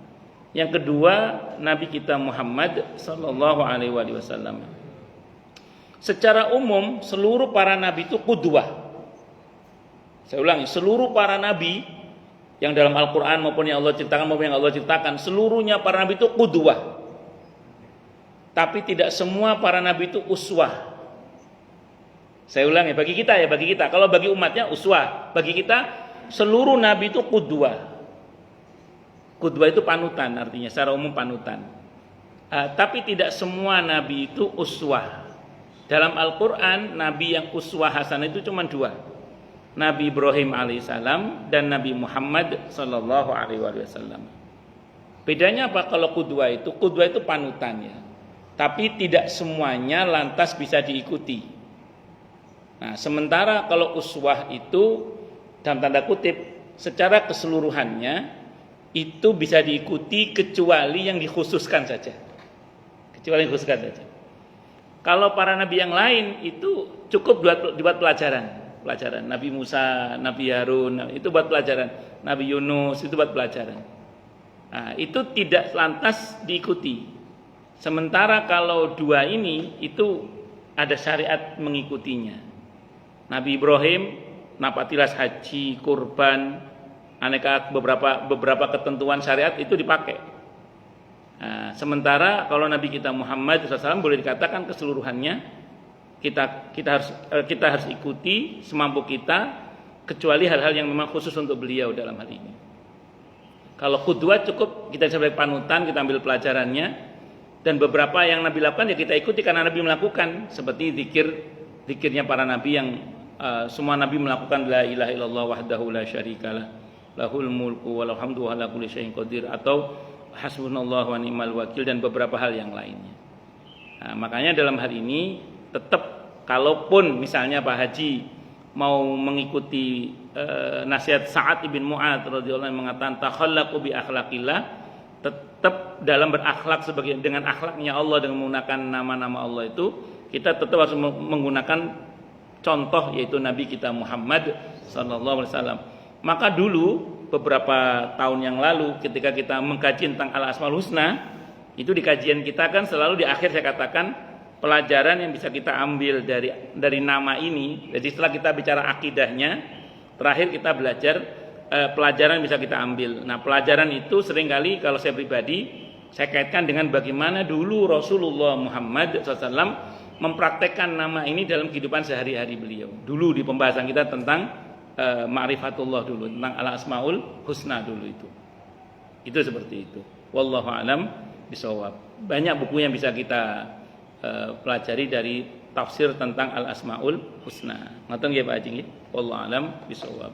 Yang kedua Nabi kita Muhammad sallallahu alaihi wasallam. secara umum seluruh para nabi itu qudwah. Saya ulangi, seluruh para nabi yang dalam Al-Quran maupun yang Allah ceritakan maupun yang Allah ceritakan, seluruhnya para nabi itu qudwah. Tapi tidak semua para nabi itu uswah. Saya ulangi, bagi kita. Kalau bagi umatnya uswah, bagi kita seluruh nabi itu qudwah. Qudwah itu panutan, artinya secara umum panutan. Tapi tidak semua nabi itu uswah. Dalam Al-Quran, nabi yang uswah hasanah itu cuma 2. Nabi Ibrahim alaihissalam dan Nabi Muhammad sallallahu alaihi wasallam. Bedanya apa kalau qudwah itu? Qudwah itu panutan ya. Tapi tidak semuanya lantas bisa diikuti. Nah, sementara kalau uswah itu dalam tanda kutip secara keseluruhannya itu bisa diikuti kecuali yang dikhususkan saja. Kalau para nabi yang lain itu cukup buat pelajaran. Nabi Musa, Nabi Harun itu buat pelajaran. Nabi Yunus itu buat pelajaran. Nah, itu tidak lantas diikuti. Sementara kalau 2 ini itu ada syariat mengikutinya. Nabi Ibrahim napatilas haji, kurban, aneka beberapa ketentuan syariat itu dipakai. Nah, sementara kalau Nabi kita Muhammad SAW boleh dikatakan keseluruhannya kita harus ikuti semampu kita, kecuali hal-hal yang memang khusus untuk beliau dalam hal ini. Kalau qudwah cukup kita sebagai panutan, kita ambil pelajarannya, dan beberapa yang Nabi lakukan ya kita ikuti karena Nabi melakukan, seperti zikirnya para nabi yang semua nabi melakukan la ilaha illallah wahdahu la syarikalah lahul mulku wa lahul hamdu wa ala kulli syai'in qadir, atau hasbunallahu wa ni'mal wakil, dan beberapa hal yang lainnya. Nah, makanya dalam hal ini tetap kalaupun misalnya Pak Haji mau mengikuti nasihat Sa'ad ibn Mu'adz radhiyallahu anhu mengatakan takhallaqu bi akhlaqillah, tetap dalam berakhlak dengan akhlaknya Allah dengan menggunakan nama-nama Allah itu, kita tetap harus menggunakan contoh yaitu Nabi kita Muhammad sallallahu alaihi wasallam. Maka dulu beberapa tahun yang lalu ketika kita mengkaji tentang Al-Asmaul Husna, itu di kajian kita kan selalu di akhir saya katakan pelajaran yang bisa kita ambil dari nama ini. Jadi setelah kita bicara akidahnya, terakhir kita belajar pelajaran yang bisa kita ambil. Nah, pelajaran itu seringkali kalau saya pribadi saya kaitkan dengan bagaimana dulu Rasulullah Muhammad SAW mempraktekkan nama ini dalam kehidupan sehari-hari beliau. Dulu di pembahasan kita tentang ma'rifatullah dulu, tentang al-asmaul husna dulu itu. Itu seperti itu. Wallahu a'lam bishawab. Banyak buku yang bisa kita pelajari dari tafsir tentang al-asmaul husna. Ngoten nggih Pak Haji nggih. Wallahu a'lam bishawab.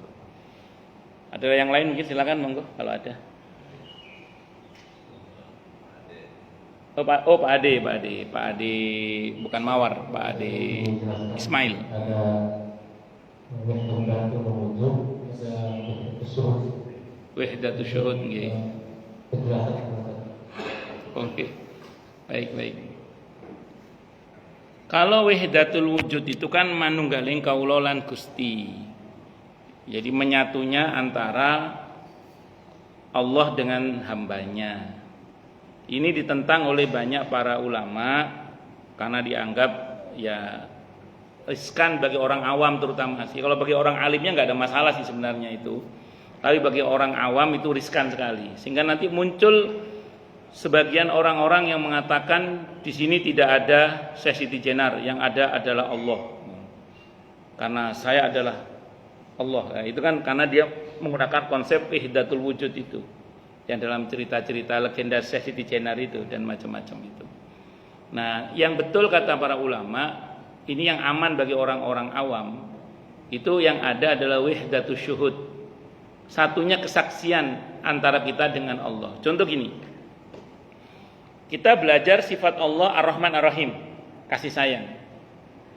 Ada yang lain mungkin silakan monggo kalau ada. Pak Ade bukan Mawar, Pak Ade Ismail.
Ada
Wahdatus syuhud nggih. Oke. Baik. Kalau wahdatul wujud itu kan manunggaling kaula lan Gusti. Jadi menyatunya antara Allah dengan hambanya. Ini ditentang oleh banyak para ulama karena dianggap ya riskan bagi orang awam terutama sih. Kalau bagi orang alimnya nggak ada masalah sih sebenarnya itu. Tapi bagi orang awam itu riskan sekali. Sehingga nanti muncul sebagian orang-orang yang mengatakan di sini tidak ada Syekh Siti Jenar, yang ada adalah Allah. Karena saya adalah Allah. Nah, itu kan karena dia menggunakan konsep wahdatul wujud itu. Yang dalam cerita-cerita legenda Syekh Siti Jenar itu dan macam-macam itu. Nah, yang betul kata para ulama, ini yang aman bagi orang-orang awam, itu yang ada adalah wahdatus syuhud. Satunya kesaksian antara kita dengan Allah. Contoh gini. Kita belajar sifat Allah Ar-Rahman Ar-Rahim, kasih sayang.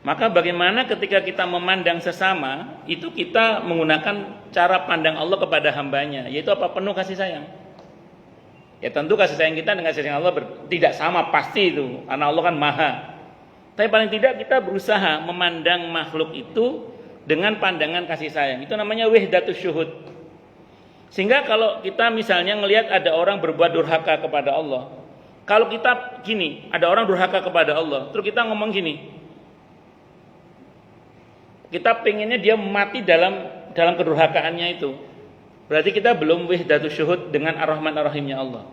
Maka bagaimana ketika kita memandang sesama, itu kita menggunakan cara pandang Allah kepada hambanya, yaitu apa? Penuh kasih sayang. Ya tentu kasih sayang kita dengan kasih sayang Allah tidak sama pasti itu, karena Allah kan maha. Tapi paling tidak kita berusaha memandang makhluk itu dengan pandangan kasih sayang. Itu namanya wahdatus syuhud. Sehingga kalau kita misalnya ngelihat ada orang berbuat durhaka kepada Allah, kalau kita gini, ada orang durhaka kepada Allah, terus kita ngomong gini, kita pengennya dia mati dalam kedurhakaannya itu. Berarti kita belum wahdatus syuhud dengan Ar-Rahman Ar-Rahimnya Allah.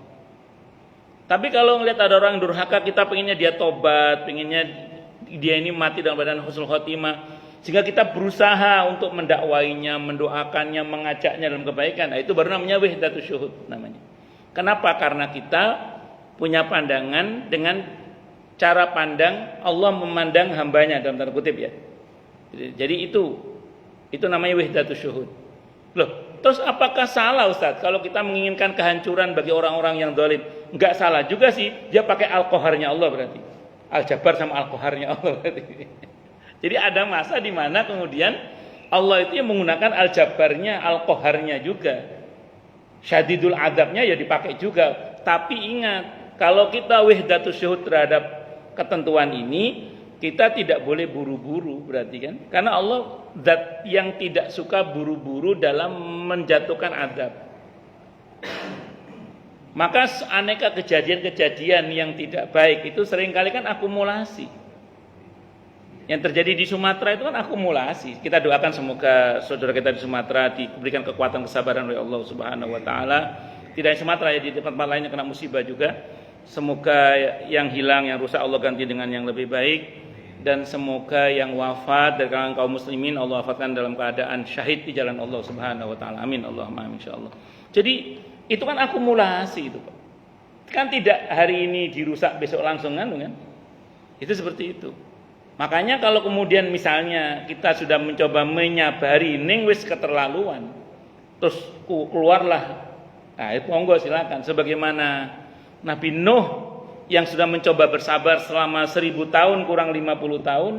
Tapi kalau ngelihat ada orang durhaka, kita pengennya dia tobat, pengennya dia ini mati dalam badan husnul khotimah, sehingga kita berusaha untuk mendakwainya, mendoakannya, mengajaknya dalam kebaikan. Nah, itu baru namanya wahdatus syuhud namanya. Kenapa? Karena kita punya pandangan dengan cara pandang Allah memandang hambanya dalam tanda kutip ya. Jadi itu namanya wahdatus syuhud. Loh, terus apakah salah Ustaz kalau kita menginginkan kehancuran bagi orang-orang yang zalim? Enggak salah juga sih, dia pakai al-qaharnya Allah berarti. Al-Jabbar sama al-qaharnya Allah berarti. Jadi ada masa di mana kemudian Allah itu yang menggunakan al-Jabbarnya, al-qaharnya juga. Syadidul adabnya ya dipakai juga. Tapi ingat, kalau kita wahdatus syuhud terhadap ketentuan ini, kita tidak boleh buru-buru berarti kan? Karena Allah zat yang tidak suka buru-buru dalam menjatuhkan adab. Maka aneka kejadian-kejadian yang tidak baik itu seringkali kan akumulasi. Yang terjadi di Sumatera itu kan akumulasi. Kita doakan semoga saudara kita di Sumatera diberikan kekuatan kesabaran oleh Allah Subhanahu wa taala. Tidak hanya Sumatera ya, di tempat lainnya kena musibah juga. Semoga yang hilang, yang rusak Allah ganti dengan yang lebih baik, dan semoga yang wafat dari kalangan kaum muslimin Allah wafatkan dalam keadaan syahid di jalan Allah Subhanahu wa taala. Amin Allahumma amin insyaallah. Jadi itu kan akumulasi itu, Pak. Kan tidak hari ini dirusak besok langsung kan? Itu seperti itu. Makanya kalau kemudian misalnya kita sudah mencoba menyabari ning wis keterlaluan, terus keluarlah, nah itu monggo silakan. Sebagaimana Nabi Nuh yang sudah mencoba bersabar selama 1000 tahun kurang 50 tahun,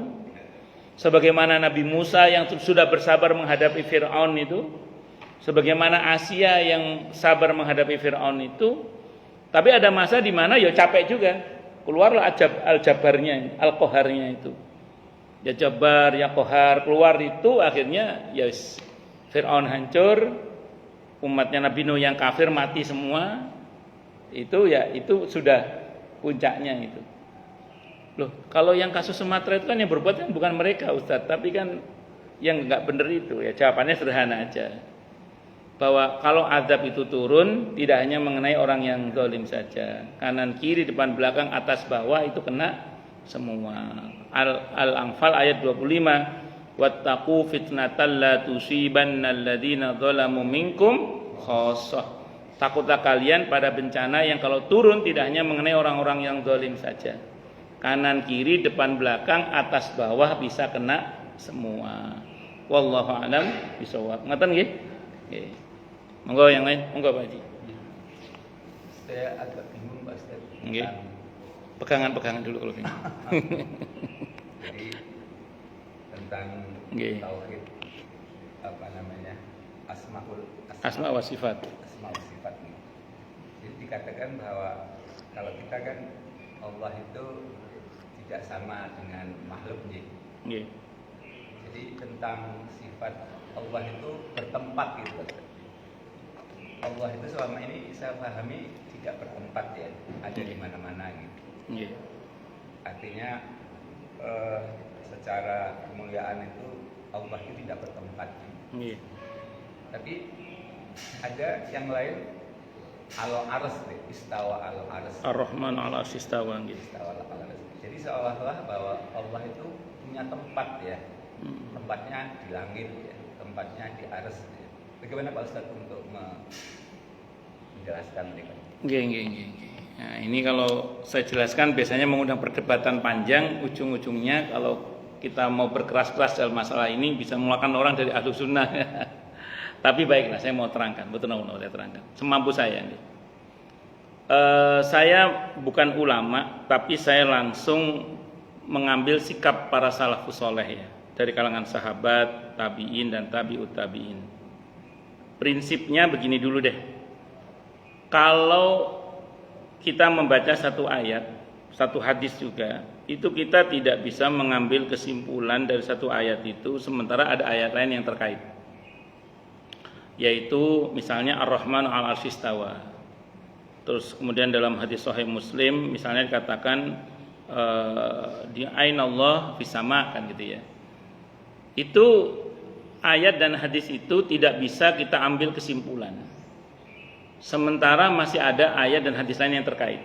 sebagaimana Nabi Musa yang sudah bersabar menghadapi Fir'aun itu, sebagaimana Asia yang sabar menghadapi Fir'aun itu. Tapi ada masa di mana ya capek juga, keluarlah al-Jabbarnya, al-Qaharnya itu. Ya Jabbar, ya Qahar, keluar itu akhirnya ya Fir'aun hancur, umatnya Nabi Nuh yang kafir mati semua. Itu sudah puncaknya itu. Loh, kalau yang kasus Sumatera itu kan yang berbuat kan bukan mereka Ustaz, tapi kan yang enggak benar itu. Ya jawabannya sederhana aja. Bahwa kalau azab itu turun tidak hanya mengenai orang yang zalim saja. Kanan kiri, depan belakang, atas bawah itu kena semua. Al-Anfal ayat 25. Wattaqu fitnatal la tusibannal ladzina zalamu minkum khassah. Takutlah kalian pada bencana yang kalau turun tidak hanya mengenai orang-orang yang zalim saja. Kanan kiri, depan belakang, atas bawah bisa kena semua. Wallahu a'lam bishawab. Ngoten nggih? Nggih. Monggo yang lain, monggo Pak Haji.
Saya agak bingung Pak Ustaz.
Nggih. Pegangan-pegangan dulu kalau bingung.
Jadi tentang tauhid apa namanya? Asma wa sifat. Asma wa sifat. Jadi dikatakan bahwa kalau kita kan Allah itu tidak sama dengan makhluk nggih. Jadi tentang sifat Allah itu bertempat gitu. Allah itu selama ini saya pahami tidak bertempat ya, ada di mana-mana gitu. Artinya secara kemuliaan itu Allah itu tidak bertempat. Tapi ada yang lain al-arsy, istawa al-arsy.
Ar-Rahman al-arsy istawa gitu.
Jadi seolah-olah bahwa Allah itu punya tempat ya. Tempatnya di langit ya, tempatnya di arsy. Ya. Bagaimana Pak Ustaz untuk menjelaskan mereka?
Nggih. Nah, ini kalau saya jelaskan biasanya mengundang perdebatan panjang, ujung-ujungnya kalau kita mau berkeras-keras dalam masalah ini bisa mengeluarkan orang dari ahlu sunnah. Tapi baiklah, saya mau terangkan, betul-betul saya terangkan semampu saya. Saya bukan ulama, tapi saya langsung mengambil sikap para salafus soleh ya, dari kalangan sahabat, tabi'in dan tabi'ut tabi'in. Prinsipnya begini dulu deh. Kalau kita membaca satu ayat, satu hadis juga, itu kita tidak bisa mengambil kesimpulan dari satu ayat itu sementara ada ayat lain yang terkait. Yaitu misalnya Ar-Rahman al-arsy istawa. Terus kemudian dalam hadis sahih Muslim misalnya dikatakan di ainallah fis sama kan gitu ya. Itu ayat dan hadis itu tidak bisa kita ambil kesimpulan. Sementara masih ada ayat dan hadis lain yang terkait.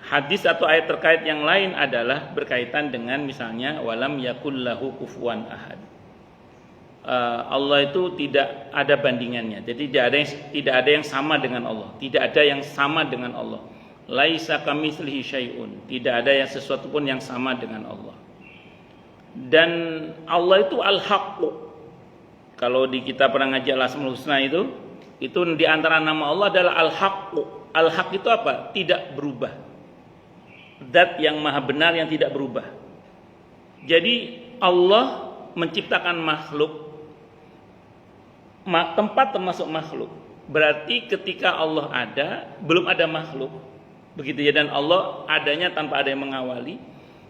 Hadis atau ayat terkait yang lain adalah berkaitan dengan misalnya walam yakul lahu kufuwan ahad. Allah itu tidak ada bandingannya. Jadi tidak ada yang sama dengan Allah. Tidak ada yang sama dengan Allah. Laisa kamitslihi syai'un. Tidak ada yang sesuatu pun yang sama dengan Allah. Dan Allah itu al-haqq. Kalau di kitab pernah ngaji Al-Asmaul Husna itu di antara nama Allah adalah al-haqq. Al-haqq itu apa? Tidak berubah. Zat yang maha benar yang tidak berubah. Jadi Allah menciptakan makhluk, tempat termasuk makhluk. Berarti ketika Allah ada, belum ada makhluk. Begitu ya, dan Allah adanya tanpa ada yang mengawali.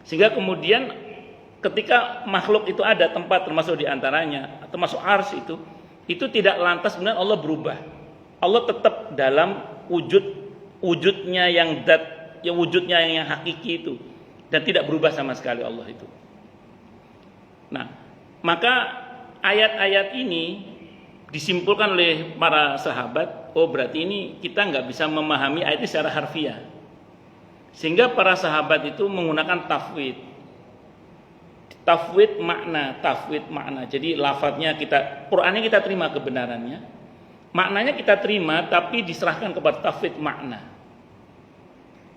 Sehingga kemudian ketika makhluk itu ada, tempat termasuk diantaranya, termasuk ars itu tidak lantas benar Allah berubah. Allah tetap dalam wujudnya yang zat, yang wujudnya yang hakiki itu, dan tidak berubah sama sekali Allah itu. Nah, maka ayat-ayat ini disimpulkan oleh para sahabat, oh berarti ini kita nggak bisa memahami ayat ini secara harfiah. Sehingga para sahabat itu menggunakan tafwid. Tafwid makna. Jadi lafadznya Qur'annya kita terima kebenarannya, maknanya kita terima, tapi diserahkan kepada tafwid makna.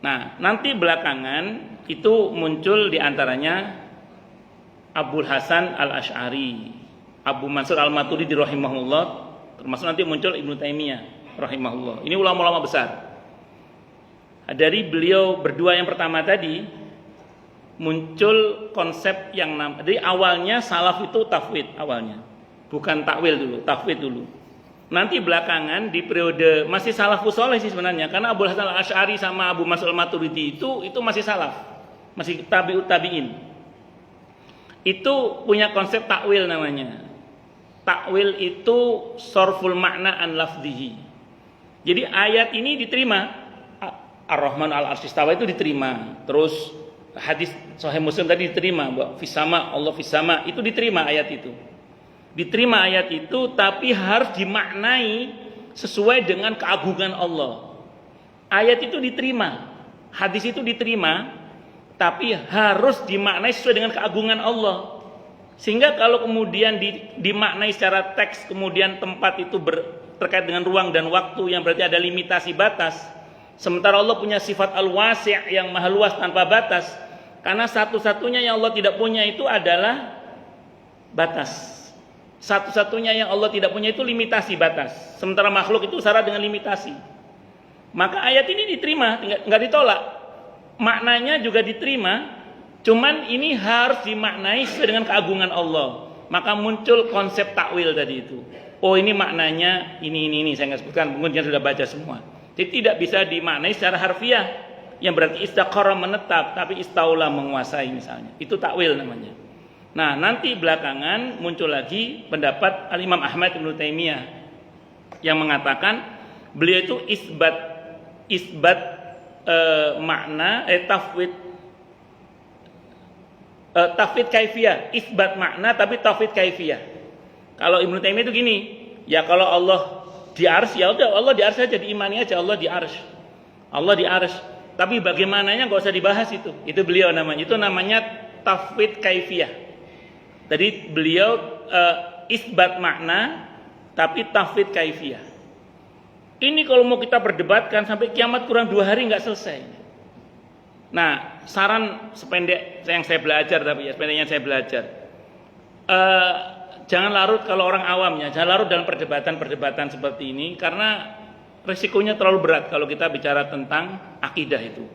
Nah, nanti belakangan itu muncul diantaranya Abul Hasan Al-Asy'ari, Abu Mansur Al-Maturidi rahimahullah, termasuk nanti muncul Ibnu Taimiyah rahimahullah. Ini ulama-ulama besar. Dari beliau berdua yang pertama tadi muncul konsep yang jadi awalnya salaf itu tafwid awalnya, bukan takwil dulu, tafwid dulu. Nanti belakangan di periode masih salafus saleh sih sebenarnya, karena Abu Hasan Al-Asy'ari sama Abu Mansur Al-Maturidi itu masih salaf, masih tabi'ut tabi'in. Itu punya konsep takwil namanya. Takwil itu sorful makna an lafzihi. Jadi ayat ini diterima, Ar-Rahman al-Arsy istawa itu diterima. Terus hadis Sahih Muslim tadi diterima, bahwa fisama Allah fisama itu diterima ayat itu. Diterima ayat itu, tapi harus dimaknai sesuai dengan keagungan Allah. Ayat itu diterima, hadis itu diterima, tapi harus dimaknai sesuai dengan keagungan Allah. Sehingga kalau kemudian dimaknai secara teks, kemudian tempat itu terkait dengan ruang dan waktu yang berarti ada limitasi batas. Sementara Allah punya sifat al-wasi' yang maha luas tanpa batas. Karena satu-satunya yang Allah tidak punya itu adalah batas. Satu-satunya yang Allah tidak punya itu limitasi batas. Sementara makhluk itu syarat dengan limitasi. Maka ayat ini diterima, nggak ditolak. Maknanya juga diterima. Cuman ini harus dimaknai sesuai dengan keagungan Allah. Maka muncul konsep takwil tadi itu. Oh ini maknanya ini saya nggak sebutkan, mungkin sudah baca semua. Jadi tidak bisa dimaknai secara harfiah yang berarti istaqarra menetap, tapi istaula menguasai misalnya. Itu takwil namanya. Nah, nanti belakangan muncul lagi pendapat Al-Imam Ahmad Ibnu Taimiyah yang mengatakan beliau itu isbat makna tafwid kaifiyah, isbat makna tapi tafwid kaifiyah. Kalau Ibnu Taimiyah itu gini, ya kalau Allah di arsy, ya udah Allah di arsy aja, diimani aja Allah di arsy. Allah di arsy. Tapi bagaimananya enggak usah dibahas itu. Itu beliau namanya. Itu namanya tafwid kaifiyah. Tadi beliau isbat makna tapi tafwid kaifiyah. Ini kalau mau kita perdebatkan sampai kiamat kurang 2 hari enggak selesai. Nah, saran sependek yang saya belajar, tapi ya sependeknya saya belajar. Jangan larut kalau orang awamnya, jangan larut dalam perdebatan seperti ini, karena risikonya terlalu berat kalau kita bicara tentang akidah itu.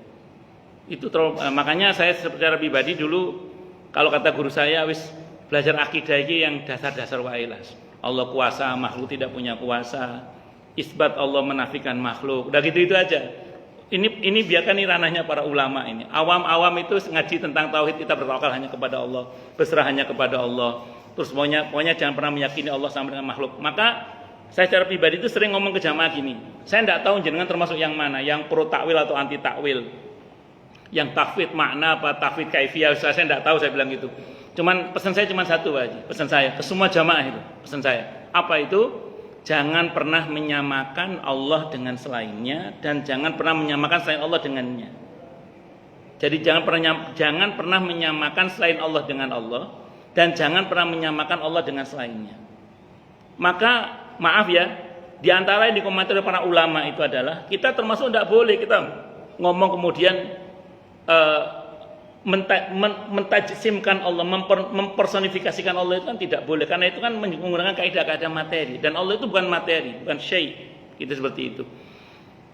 Itu terlalu, makanya saya secara pribadi dulu kalau kata guru saya wis belajar akidah ini yang dasar-dasar wae lah. Allah kuasa, makhluk tidak punya kuasa. Isbat Allah menafikan makhluk. Udah gitu itu aja. Ini biarkan ini ranahnya para ulama ini. Awam-awam itu ngaji tentang tauhid, kita bertawakal hanya kepada Allah, berserah hanya kepada Allah. Terus pokoknya jangan pernah meyakini Allah sama dengan makhluk. Maka saya secara pribadi itu sering ngomong ke jamaah gini. Saya tidak tahu jenengan termasuk yang mana, yang pro takwil atau anti takwil. Yang tafwid makna apa tafwid kaifiyah saya enggak tahu, saya bilang gitu. Cuman pesan saya cuma satu aja, pesan saya ke semua jamaah itu, pesan saya. Apa itu? Jangan pernah menyamakan Allah dengan selainnya dan jangan pernah menyamakan selain Allah dengannya. Jadi jangan pernah menyamakan selain Allah dengan Allah dan jangan pernah menyamakan Allah dengan selainnya. Maka maaf ya, di antara yang dikomentari oleh para ulama itu adalah kita termasuk tidak boleh kita ngomong kemudian mentajsimkan Allah, mempersonifikasikan Allah itu kan tidak boleh, karena itu kan menggunakan kaidah-kaidah materi dan Allah itu bukan materi, bukan syai, gitu seperti itu.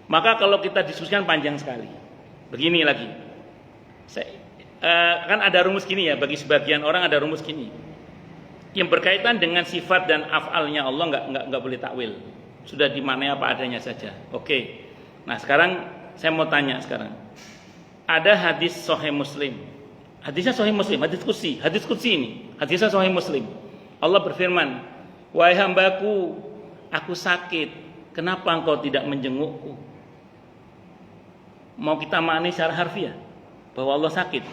Maka kalau kita diskusikan panjang sekali. Begini lagi, kan ada rumus gini ya, bagi sebagian orang ada rumus gini, yang berkaitan dengan sifat dan af'alnya Allah nggak boleh takwil, sudah dimaknai apa adanya saja. Oke. Nah sekarang saya mau tanya sekarang. Ada hadis Sahih Muslim. Hadisnya Sahih Muslim, hadis qudsi ini. Hadisnya Sahih Muslim. Allah berfirman, "Wahai hambaku, aku sakit. Kenapa engkau tidak menjengukku?" Mau kita maknai secara harfiah bahwa Allah sakit?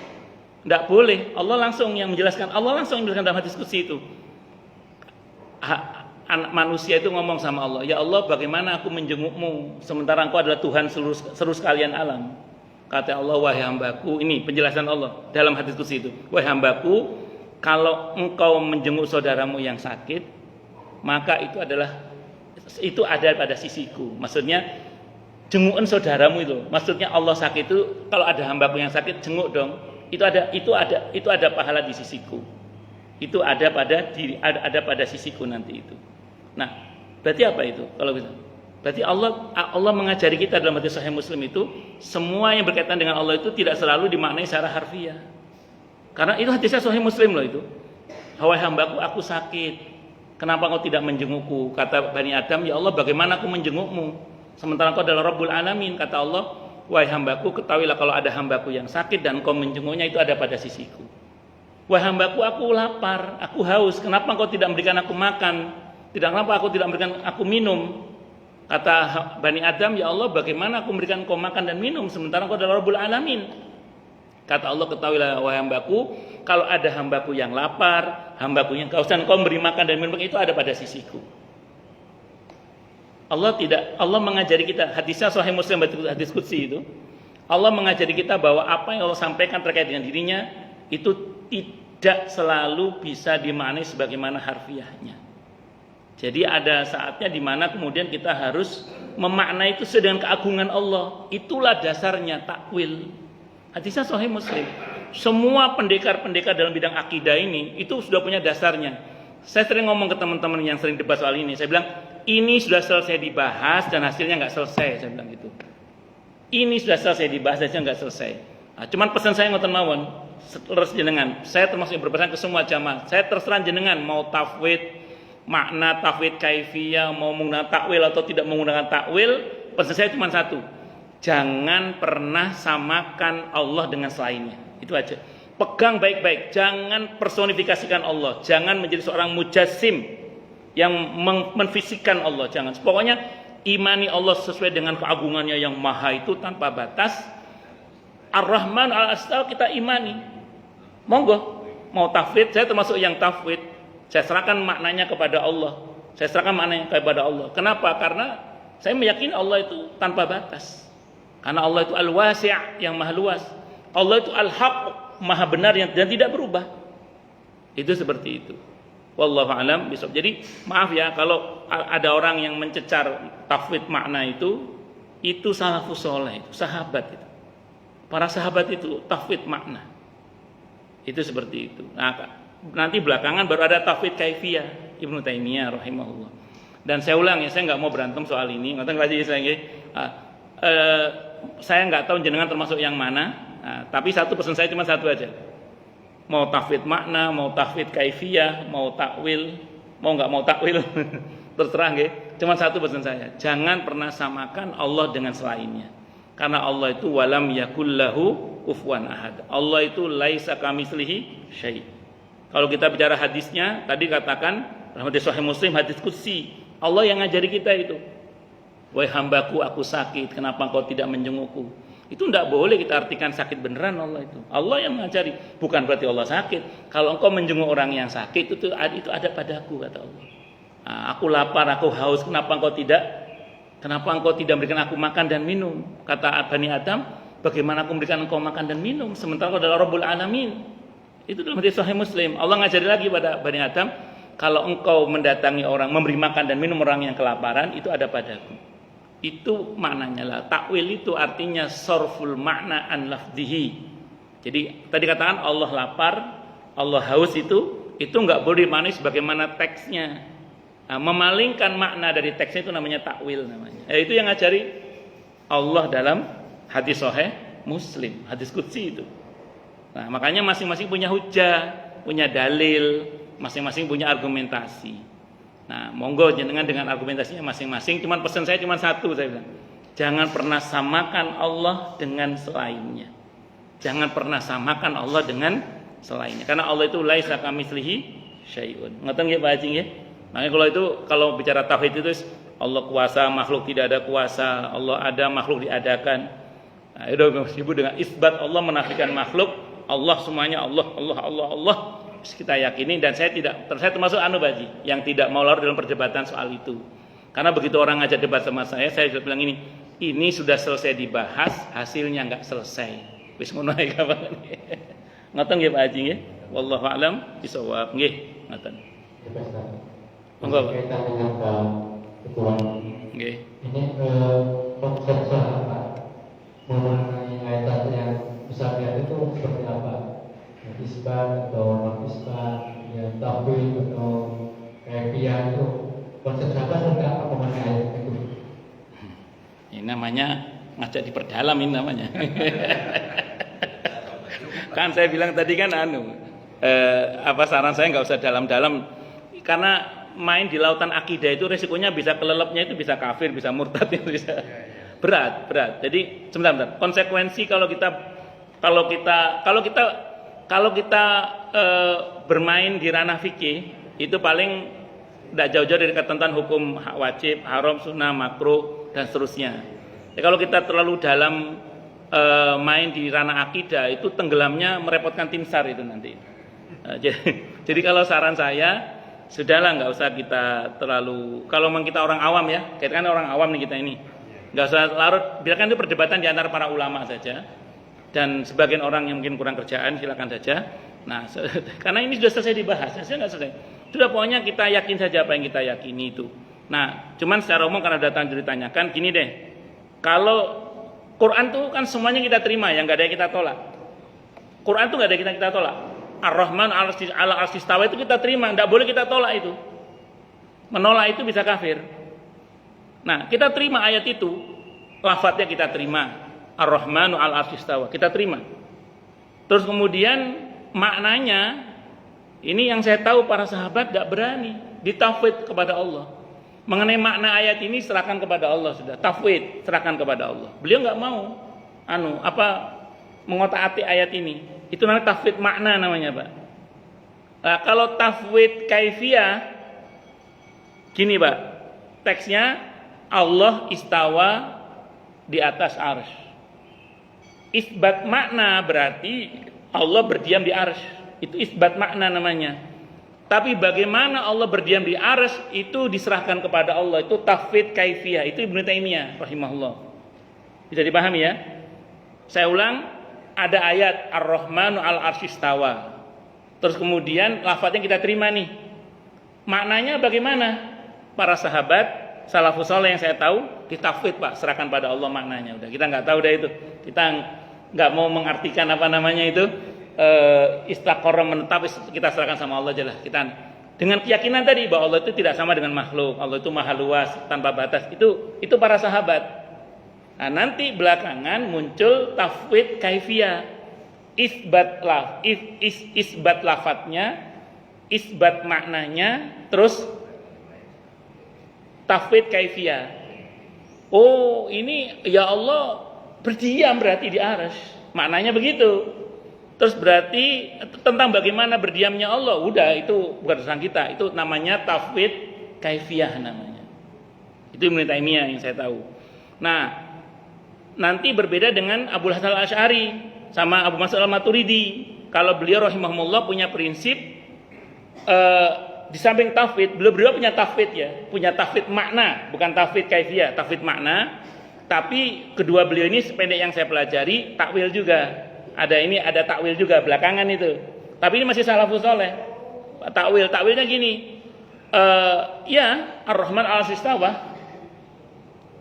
Tidak boleh. Allah langsung yang menjelaskan. Allah langsung menjelaskan dalam hadis qudsi itu. Anak manusia itu ngomong sama Allah, "Ya Allah, bagaimana aku menjengukmu sementara engkau adalah Tuhan seluruh sekalian alam?" Kata Allah, "Wahai hambaku," ini penjelasan Allah dalam hadis qudsi itu, "Wahai hambaku, kalau engkau menjenguk saudaramu yang sakit, maka itu ada pada sisiku." Maksudnya jengukan saudaramu itu. Maksudnya Allah sakit itu, kalau ada hambaku yang sakit, jenguk dong. Itu ada pahala di sisiku. Itu ada pada sisiku nanti itu. Nah, berarti apa itu? Kalau gitu, berarti Allah mengajari kita dalam hadis Sahih Muslim itu, semua yang berkaitan dengan Allah itu tidak selalu dimaknai secara harfiah. Karena itu hadisnya Sahih Muslim loh itu. "Wahai hambaku, aku sakit. Kenapa engkau tidak menjengukku?" Kata Bani Adam, "Ya Allah, bagaimana aku menjengukmu sementara engkau adalah Rabbul Alamin?" Kata Allah, "Wahai hambaku, ketahuilah kalau ada hambaku yang sakit dan engkau menjenguknya, itu ada pada sisiku. Wahai hambaku, aku lapar, aku haus. Kenapa engkau tidak memberikan aku makan? Kenapa aku tidak memberikan aku minum?" Kata Bani Adam, "Ya Allah, bagaimana aku memberikan kau makan dan minum sementara kau adalah Rabbul Alamin?" Kata Allah, "Ketahuilah wahai hambaku, kalau ada hambaku yang lapar, hambaku yang haus dan kau memberi makan dan minum, itu ada pada sisiku." Allah mengajari kita, hadisnya Sahih Muslim, hadis qudsi itu, Allah mengajari kita bahwa apa yang Allah sampaikan terkait dengan dirinya itu tidak selalu bisa dimaknai sebagaimana harfiahnya. Jadi ada saatnya di mana kemudian kita harus memaknai itu sesuai dengan keagungan Allah. Itulah dasarnya takwil. Hadisnya Sahih Muslim. Semua pendekar-pendekar dalam bidang akidah ini itu sudah punya dasarnya. Saya sering ngomong ke teman-teman yang sering debat soal ini. Saya bilang, ini sudah selesai dibahas dan hasilnya nggak selesai. Saya bilang gitu. Ini sudah selesai dibahas dan hasilnya nggak selesai. Nah, cuman pesan saya ngoten mawon, terus jenengan. Saya termasuk yang berpesan ke semua jamaah. Saya terserah jenengan mau tafwid, makna tafwid kaifiyah, mau menggunakan takwil atau tidak menggunakan takwil, pesan saya cuma satu, jangan pernah samakan Allah dengan selainnya. Itu aja. Pegang baik-baik, jangan personifikasikan Allah, jangan menjadi seorang mujassim yang menfisikkan Allah, jangan. Pokoknya imani Allah sesuai dengan keagungannya yang maha itu tanpa batas. Ar-Rahman al-Astal kita imani. Monggo, mau tafwid, saya termasuk yang tafwid. Saya serahkan maknanya kepada Allah. Saya serahkan maknanya kepada Allah. Kenapa? Karena saya meyakini Allah itu tanpa batas. Karena Allah itu al-wasi' yang maha luas. Allah itu al-haq, maha benar dan tidak berubah. Itu seperti itu. Wallahu a'lam bishawab. Jadi maaf ya kalau ada orang yang mencecar tafwid makna itu salafus saleh, itu sahabat itu. Para sahabat itu tafwid makna. Itu seperti itu. Nah, nanti belakangan baru ada tafwid kaifiyah Ibnu Taimiyah rahimahullah. Dan saya ulang ya, saya nggak mau berantem soal ini. Ngoten lagi saya nggak tahu jenengan termasuk yang mana. Tapi satu pesan saya cuma satu aja. Mau tafwid makna, mau tafwid kaifiyah, mau takwil, mau nggak mau takwil, terserah nggih. Cuma satu pesan saya, jangan pernah samakan Allah dengan selainnya. Karena Allah itu walam yakullahu kufuwan ahad. Allah itu laisa kamitslihi syai'. Kalau kita bicara hadisnya, tadi katakan hadis Sahih Muslim, hadis qudsi, Allah yang ngajari kita itu. Wahai hambaku, aku sakit, kenapa engkau tidak menjengukku? Itu tidak boleh kita artikan sakit beneran Allah itu. Allah yang mengajari, bukan berarti Allah sakit. Kalau engkau menjenguk orang yang sakit itu ada padaku, kata Allah. Nah, aku lapar, aku haus, kenapa engkau tidak memberikan aku makan dan minum? Kata Bani Adam, bagaimana aku memberikan engkau makan dan minum sementara engkau adalah Rabbul Alamin? Itu dalam hadis Sahih Muslim. Allah ngajari lagi pada Bani Adam, kalau engkau mendatangi orang, memberi makan dan minum orang yang kelaparan, itu ada padaku. Itu maknanya lah. Takwil itu artinya sorful makna an lafzihi. Jadi tadi katakan Allah lapar, Allah haus itu nggak boleh dimaknai sebagaimana teksnya. Nah, memalingkan makna dari teksnya itu namanya takwil namanya. Itu yang ngajari Allah dalam hadis Sahih Muslim, hadis qudsi itu. Nah, makanya masing-masing punya hujah, punya dalil, masing-masing punya argumentasi. Nah, monggo jenengan dengan argumentasinya masing-masing. Cuman pesan saya cuma satu, saya bilang, jangan pernah samakan Allah dengan selainnya. Jangan pernah samakan Allah dengan selainnya. Karena Allah itu laisa kamitslihi syai'un. Ngoten nggih Pak Haji nggih? Makanya kalau bicara tauhid itu Allah kuasa, makhluk tidak ada kuasa, Allah ada, makhluk diadakan. Nah, itu disebut dengan isbat Allah menafikan makhluk, Allah semuanya Allah. Kita yakini, dan saya termasuk Baji yang tidak mau larut dalam perdebatan soal itu. Karena begitu orang ngajak debat sama saya sudah bilang ini sudah selesai dibahas, hasilnya nggak selesai. Wis ngono ae kapan. Ngoten nggih Pak Haji nggih. Wallahu a'lam bishawab nggih, ngoten. Monggo Pak.
Kaitan dengan ketua.
Nggih.
Ini konsep sahabat mengenai ayat yang besar itu seperti apa? Isbat atau nafisbat, ya tafwid atau kaifiyah itu konsep sahabat seperti apa mengenai ayat itu?
Ini namanya ngajak diperdalam ini namanya. Kan saya bilang tadi kan saran saya nggak usah dalam-dalam, karena main di lautan akidah itu resikonya bisa kelelepnya itu bisa kafir, bisa murtad, itu bisa berat. Jadi sebentar. Konsekuensi kalau kita bermain di ranah fikih itu paling tidak jauh-jauh dari ketentuan hukum wajib, haram, sunnah, makruh dan seterusnya. Kalau kita terlalu dalam main di ranah akidah itu tenggelamnya merepotkan tim SAR itu nanti. Jadi kalau saran saya sudahlah, nggak usah kita terlalu, kalau memang kita orang awam ya, kita kan orang awam nih kita ini, nggak usah larut, biarkan itu perdebatan di antara para ulama saja. Dan sebagian orang yang mungkin kurang kerjaan silakan saja. Nah, karena ini sudah selesai dibahas, hasilnya nggak selesai. Sudah, pokoknya kita yakin saja apa yang kita yakini itu. Nah, cuman secara umum karena datang ditanyakan, gini deh, kalau Quran tuh kan semuanya kita terima, yang nggak ada yang kita tolak. Quran tuh nggak ada yang kita tolak. Ar-Rahman ala arsy istawa itu kita terima, nggak boleh kita tolak itu. Menolak itu bisa kafir. Nah, kita terima ayat itu, lafadznya kita terima. Ar-Rahmanu al-arsy istawa, kita terima. Terus kemudian maknanya, ini yang saya tahu para sahabat gak berani ditafwid kepada Allah. Mengenai makna ayat ini serahkan kepada Allah sudah. Tafwid serahkan kepada Allah. Beliau gak mau mengotak-atik ayat ini. Itu namanya tafwid makna namanya, Pak. Nah, kalau tafwid kaifiyah gini, Pak. Teksnya Allah istawa di atas arsy. Isbat makna berarti Allah berdiam di arsy. Itu isbat makna namanya. Tapi bagaimana Allah berdiam di arsy itu diserahkan kepada Allah. Itu tafwid kaifiyah. Itu Ibnu Taimiyah rahimahullah. Bisa dipahami ya? Saya ulang, ada ayat Ar-Rahmanu al-arsy istawa. Terus kemudian lafadznya kita terima nih. Maknanya bagaimana? Para sahabat salafus saleh yang saya tahu ditafwid, Pak, serahkan pada Allah maknanya. Udah, kita nggak tahu dah itu. Kita nggak mau mengartikan istaqarra menetap, kita serahkan sama Allah aja lah. Kita dengan keyakinan tadi bahwa Allah itu tidak sama dengan makhluk, Allah itu maha luas tanpa batas. Itu para sahabat. Nah, nanti belakangan muncul tafwid kaifiyah, isbat lafadznya, isbat maknanya, terus tafwid kaifiyah. Oh, ini ya Allah berdiam berarti di arsy. Maknanya begitu. Terus berarti tentang bagaimana berdiamnya Allah, udah itu bukan urusan kita. Itu namanya tafwid kaifiyah namanya. Itu Ibnu Taimiyah yang saya tahu. Nah, nanti berbeda dengan Abu Hasan Al-Asy'ari sama Abu Mansur Al-Maturidi. Kalau beliau rahimahumullah punya prinsip di samping tafwid, beliau punya tafwid ya, punya tafwid makna, bukan tafwid kaifiyah, tafwid makna. Tapi kedua beliau ini sependek yang saya pelajari, takwil juga. Ada takwil juga belakangan itu. Tapi ini masih salafus saleh. Takwilnya gini. Ya, Ar-Rahman 'alas istawa.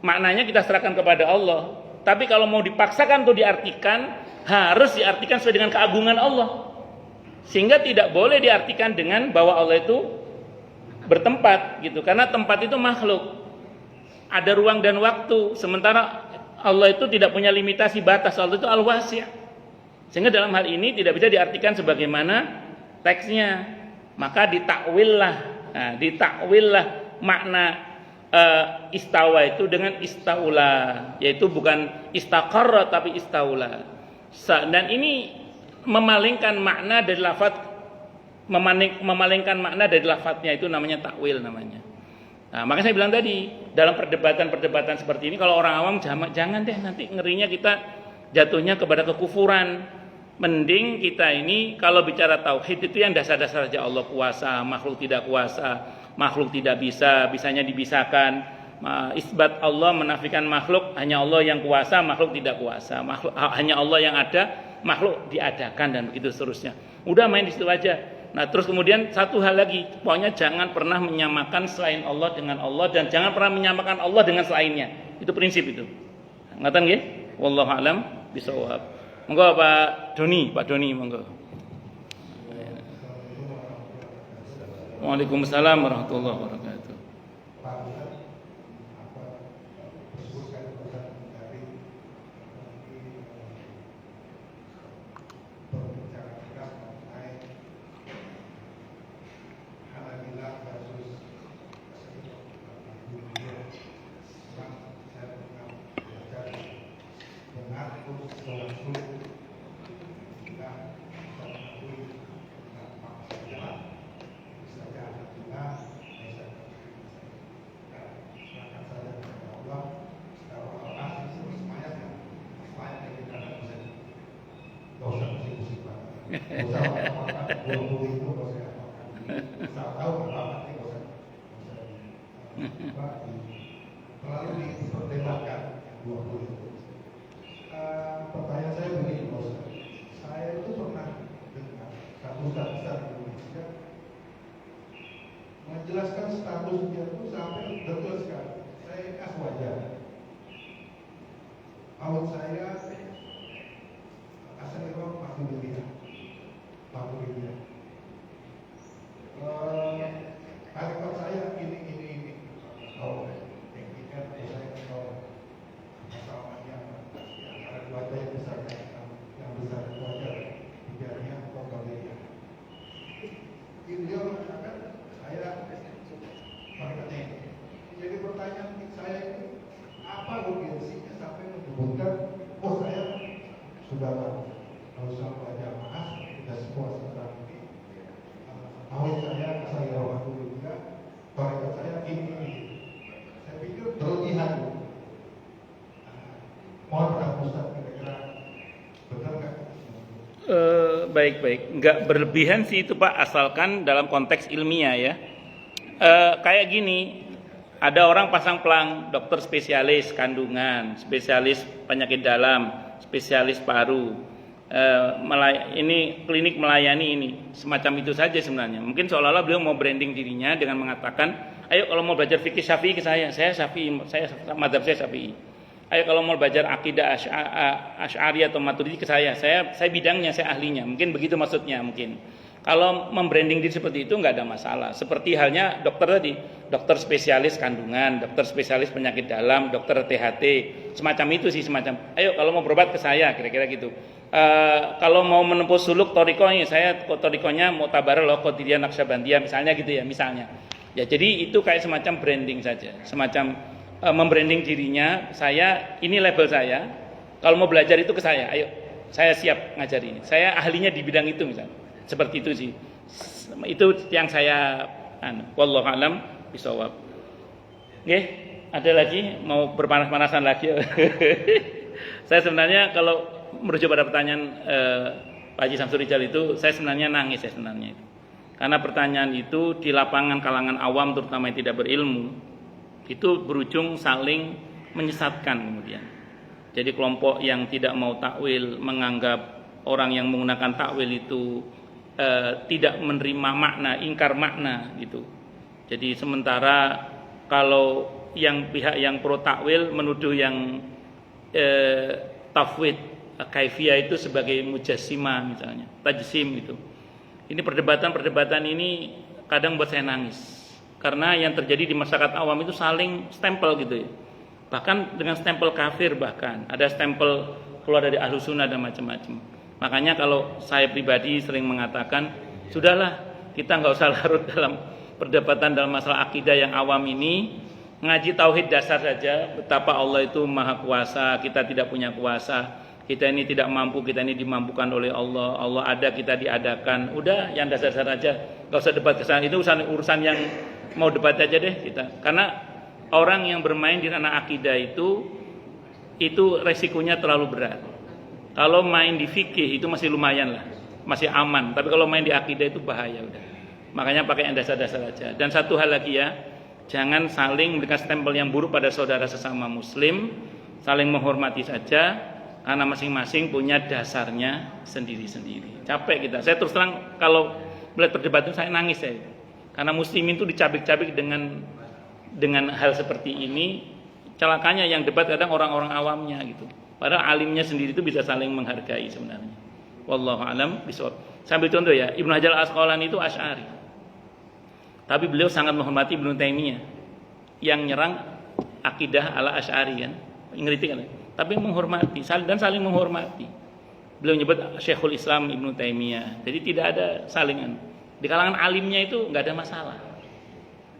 Maknanya kita serahkan kepada Allah. Tapi kalau mau dipaksakan untuk diartikan, harus diartikan sesuai dengan keagungan Allah. Sehingga tidak boleh diartikan dengan bahwa Allah itu bertempat gitu. Karena tempat itu makhluk. Ada ruang dan waktu. Sementara Allah itu tidak punya limitasi batas. Allah itu al-wasi'. Sehingga dalam hal ini tidak bisa diartikan sebagaimana teksnya. Maka ditakwillah makna istawa itu dengan istaula, yaitu bukan istaqarra tapi istaula. Dan ini memalingkan makna dari lafaz, memalingkan makna dari lafaznya, itu namanya takwil namanya. Nah, maka saya bilang tadi, dalam perdebatan seperti ini kalau orang awam jangan deh, nanti ngerinya kita jatuhnya kepada kekufuran. Mending kita ini kalau bicara tauhid itu yang dasar-dasar aja. Allah kuasa, makhluk tidak kuasa, makhluk tidak bisa, bisanya dibisahkan. Isbat Allah, menafikan makhluk, hanya Allah yang kuasa, makhluk tidak kuasa. Hanya Allah yang ada, makhluk diadakan, dan begitu seterusnya. Udah main di situ aja. Nah, terus kemudian satu hal lagi, pokoknya jangan pernah menyamakan selain Allah dengan Allah, dan jangan pernah menyamakan Allah dengan selainnya. Itu prinsip itu. Ngatan nggih? Wallahu a'lam bishawab. Monggo Pak Doni, monggo. Waalaikumsalam warahmatullahi wabarakatuh.
Lalu diperdebatkan 20. Pertanyaan saya begini, Pak Ustaz. Saya itu pernah dengar satu ustaz besar di Indonesia menjelaskan statusnya itu sampai detail sekali. Saya kasih wajar. Awal saya asal Imam Maturidi. Harapan saya ini. Oh, tekniknya saya tahu masalah yang ada wajah yang besar itu wajar. Bicaranya kembali. Beliau mengatakan saya marketnya. Jadi pertanyaan saya itu, apa urgensinya sampai menyebutkan, oh saya sudah harus sama jamaah, kita semua sekarang ini. Awal saya rawat dulu juga, market saya ini. Saya pikir berlebihan. Mohon Pak Ustaz kira-kira benar nggak?
Baik. Nggak berlebihan sih itu Pak, asalkan dalam konteks ilmiah ya. Kayak gini, ada orang pasang pelang, dokter spesialis kandungan, spesialis penyakit dalam, spesialis paru, ini klinik melayani ini, semacam itu saja sebenarnya. Mungkin seolah-olah beliau mau branding dirinya dengan mengatakan, ayo kalau mau belajar fikih Syafi'i ke saya Syafi'i, mazhab saya Syafi'i. Ayo kalau mau belajar akidah Asy'ari atau Maturidi ke saya bidangnya, saya ahlinya. Mungkin begitu maksudnya mungkin. Kalau membranding diri seperti itu nggak ada masalah. Seperti halnya dokter tadi, dokter spesialis kandungan, dokter spesialis penyakit dalam, dokter THT, semacam itu sih, semacam. Ayo kalau mau berobat ke saya, kira-kira gitu. Kalau mau menempuh suluk torikonya, saya torikonya Mu'tabarah loh, Qadiriyah Naqsyabandiyah misalnya gitu ya, misalnya. Ya jadi itu kayak semacam branding saja, semacam membranding dirinya. Saya, ini label saya. Kalau mau belajar itu ke saya, ayo, saya siap ngajari ini. Saya ahlinya di bidang itu misalnya. Seperti itu sih. Itu yang saya wallahu alam bishawab. Nggih, ada lagi mau berpanas-panasan lagi. Saya sebenarnya kalau merujuk pada pertanyaan Pak Haji Samsuri Rijal itu, saya sebenarnya nangis ya sebenarnya itu. Karena pertanyaan itu di lapangan kalangan awam terutama yang tidak berilmu itu berujung saling menyesatkan kemudian. Jadi kelompok yang tidak mau takwil menganggap orang yang menggunakan takwil itu tidak menerima makna, ingkar makna gitu. Jadi sementara kalau yang pihak yang pro takwil menuduh yang tafwid kaifiyah itu sebagai mujassimah misalnya, tajsim gitu. Ini perdebatan ini kadang buat saya nangis. Karena yang terjadi di masyarakat awam itu saling stempel gitu ya. Bahkan dengan stempel kafir, bahkan ada stempel keluar dari Ahlus Sunnah dan macam-macam. Makanya kalau saya pribadi sering mengatakan, sudahlah kita nggak usah larut dalam perdebatan dalam masalah akidah yang awam ini, ngaji tauhid dasar saja, betapa Allah itu maha kuasa, kita tidak punya kuasa, kita ini tidak mampu, kita ini dimampukan oleh Allah, Allah ada, kita diadakan. Udah yang dasar-dasar aja, nggak usah debat kesana. Itu urusan yang mau debat aja deh kita. Karena orang yang bermain di ranah akidah itu resikonya terlalu berat. Kalau main di fikih itu masih lumayan lah, masih aman. Tapi kalau main di akidah itu bahaya udah. Makanya pakai yang dasar-dasar aja. Dan satu hal lagi ya, jangan saling memberikan stempel yang buruk pada saudara sesama muslim, saling menghormati saja, karena masing-masing punya dasarnya sendiri-sendiri. Capek kita. Saya terus terang kalau melihat perdebatan saya nangis saya. Karena muslimin itu dicabik-cabik dengan hal seperti ini. Celakanya yang debat kadang orang-orang awamnya gitu. Padahal alimnya sendiri itu bisa saling menghargai sebenarnya. Wallahu a'lam bishawab. Sambil contoh ya, Ibnu Hajar Al-Asqalani itu Asy'ari. Tapi beliau sangat menghormati Ibnu Taimiyah yang nyerang akidah ala Asy'ari kan. Ngeritik kan. Tapi menghormati dan saling menghormati. Beliau menyebut Syekhul Islam Ibnu Taimiyah. Jadi tidak ada salingan. Di kalangan alimnya itu nggak ada masalah.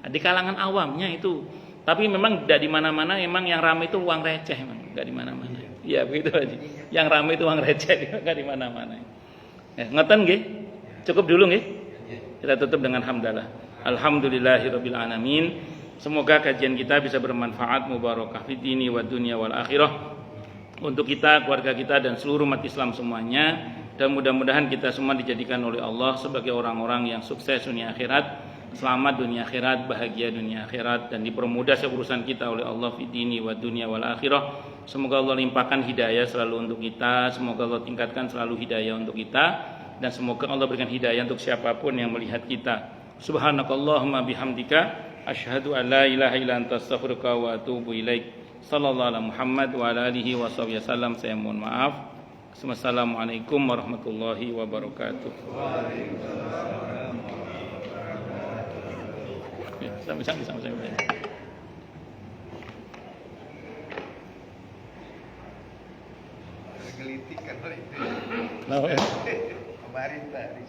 Di kalangan awamnya itu, tapi memang tidak di mana-mana. Memang yang ramai itu uang receh, memang nggak di mana-mana. Ya begitu aja. Yang ramai itu uang receh, nggak di mana-mana. Ngeten nggih? Cukup dulu nggih? Kita tutup dengan hamdalah. Alhamdulillahirabbil alamin. Semoga kajian kita bisa bermanfaat, mubarakah fid dini wad dunya wal akhirah. Untuk kita, keluarga kita dan seluruh umat Islam semuanya, dan mudah-mudahan kita semua dijadikan oleh Allah sebagai orang-orang yang sukses dunia akhirat, selamat dunia akhirat, bahagia dunia akhirat, dan dipermudah urusan kita oleh Allah fid dini wad dunya wal akhirah. Semoga Allah limpahkan hidayah selalu untuk kita, semoga Allah tingkatkan selalu hidayah untuk kita, dan semoga Allah berikan hidayah untuk siapapun yang melihat kita. Subhanakallahumma bihamdika asyhadu an la ilaha illa anta astaghfiruka wa atubu ilaik. Sallallahu alaihi Muhammad wa ala alihi wasallam. Saya mohon maaf. Assalamualaikum warahmatullahi wabarakatuh. Sampai.
Gelitik kan oleh itu.
Nah,
Kemarin tadi.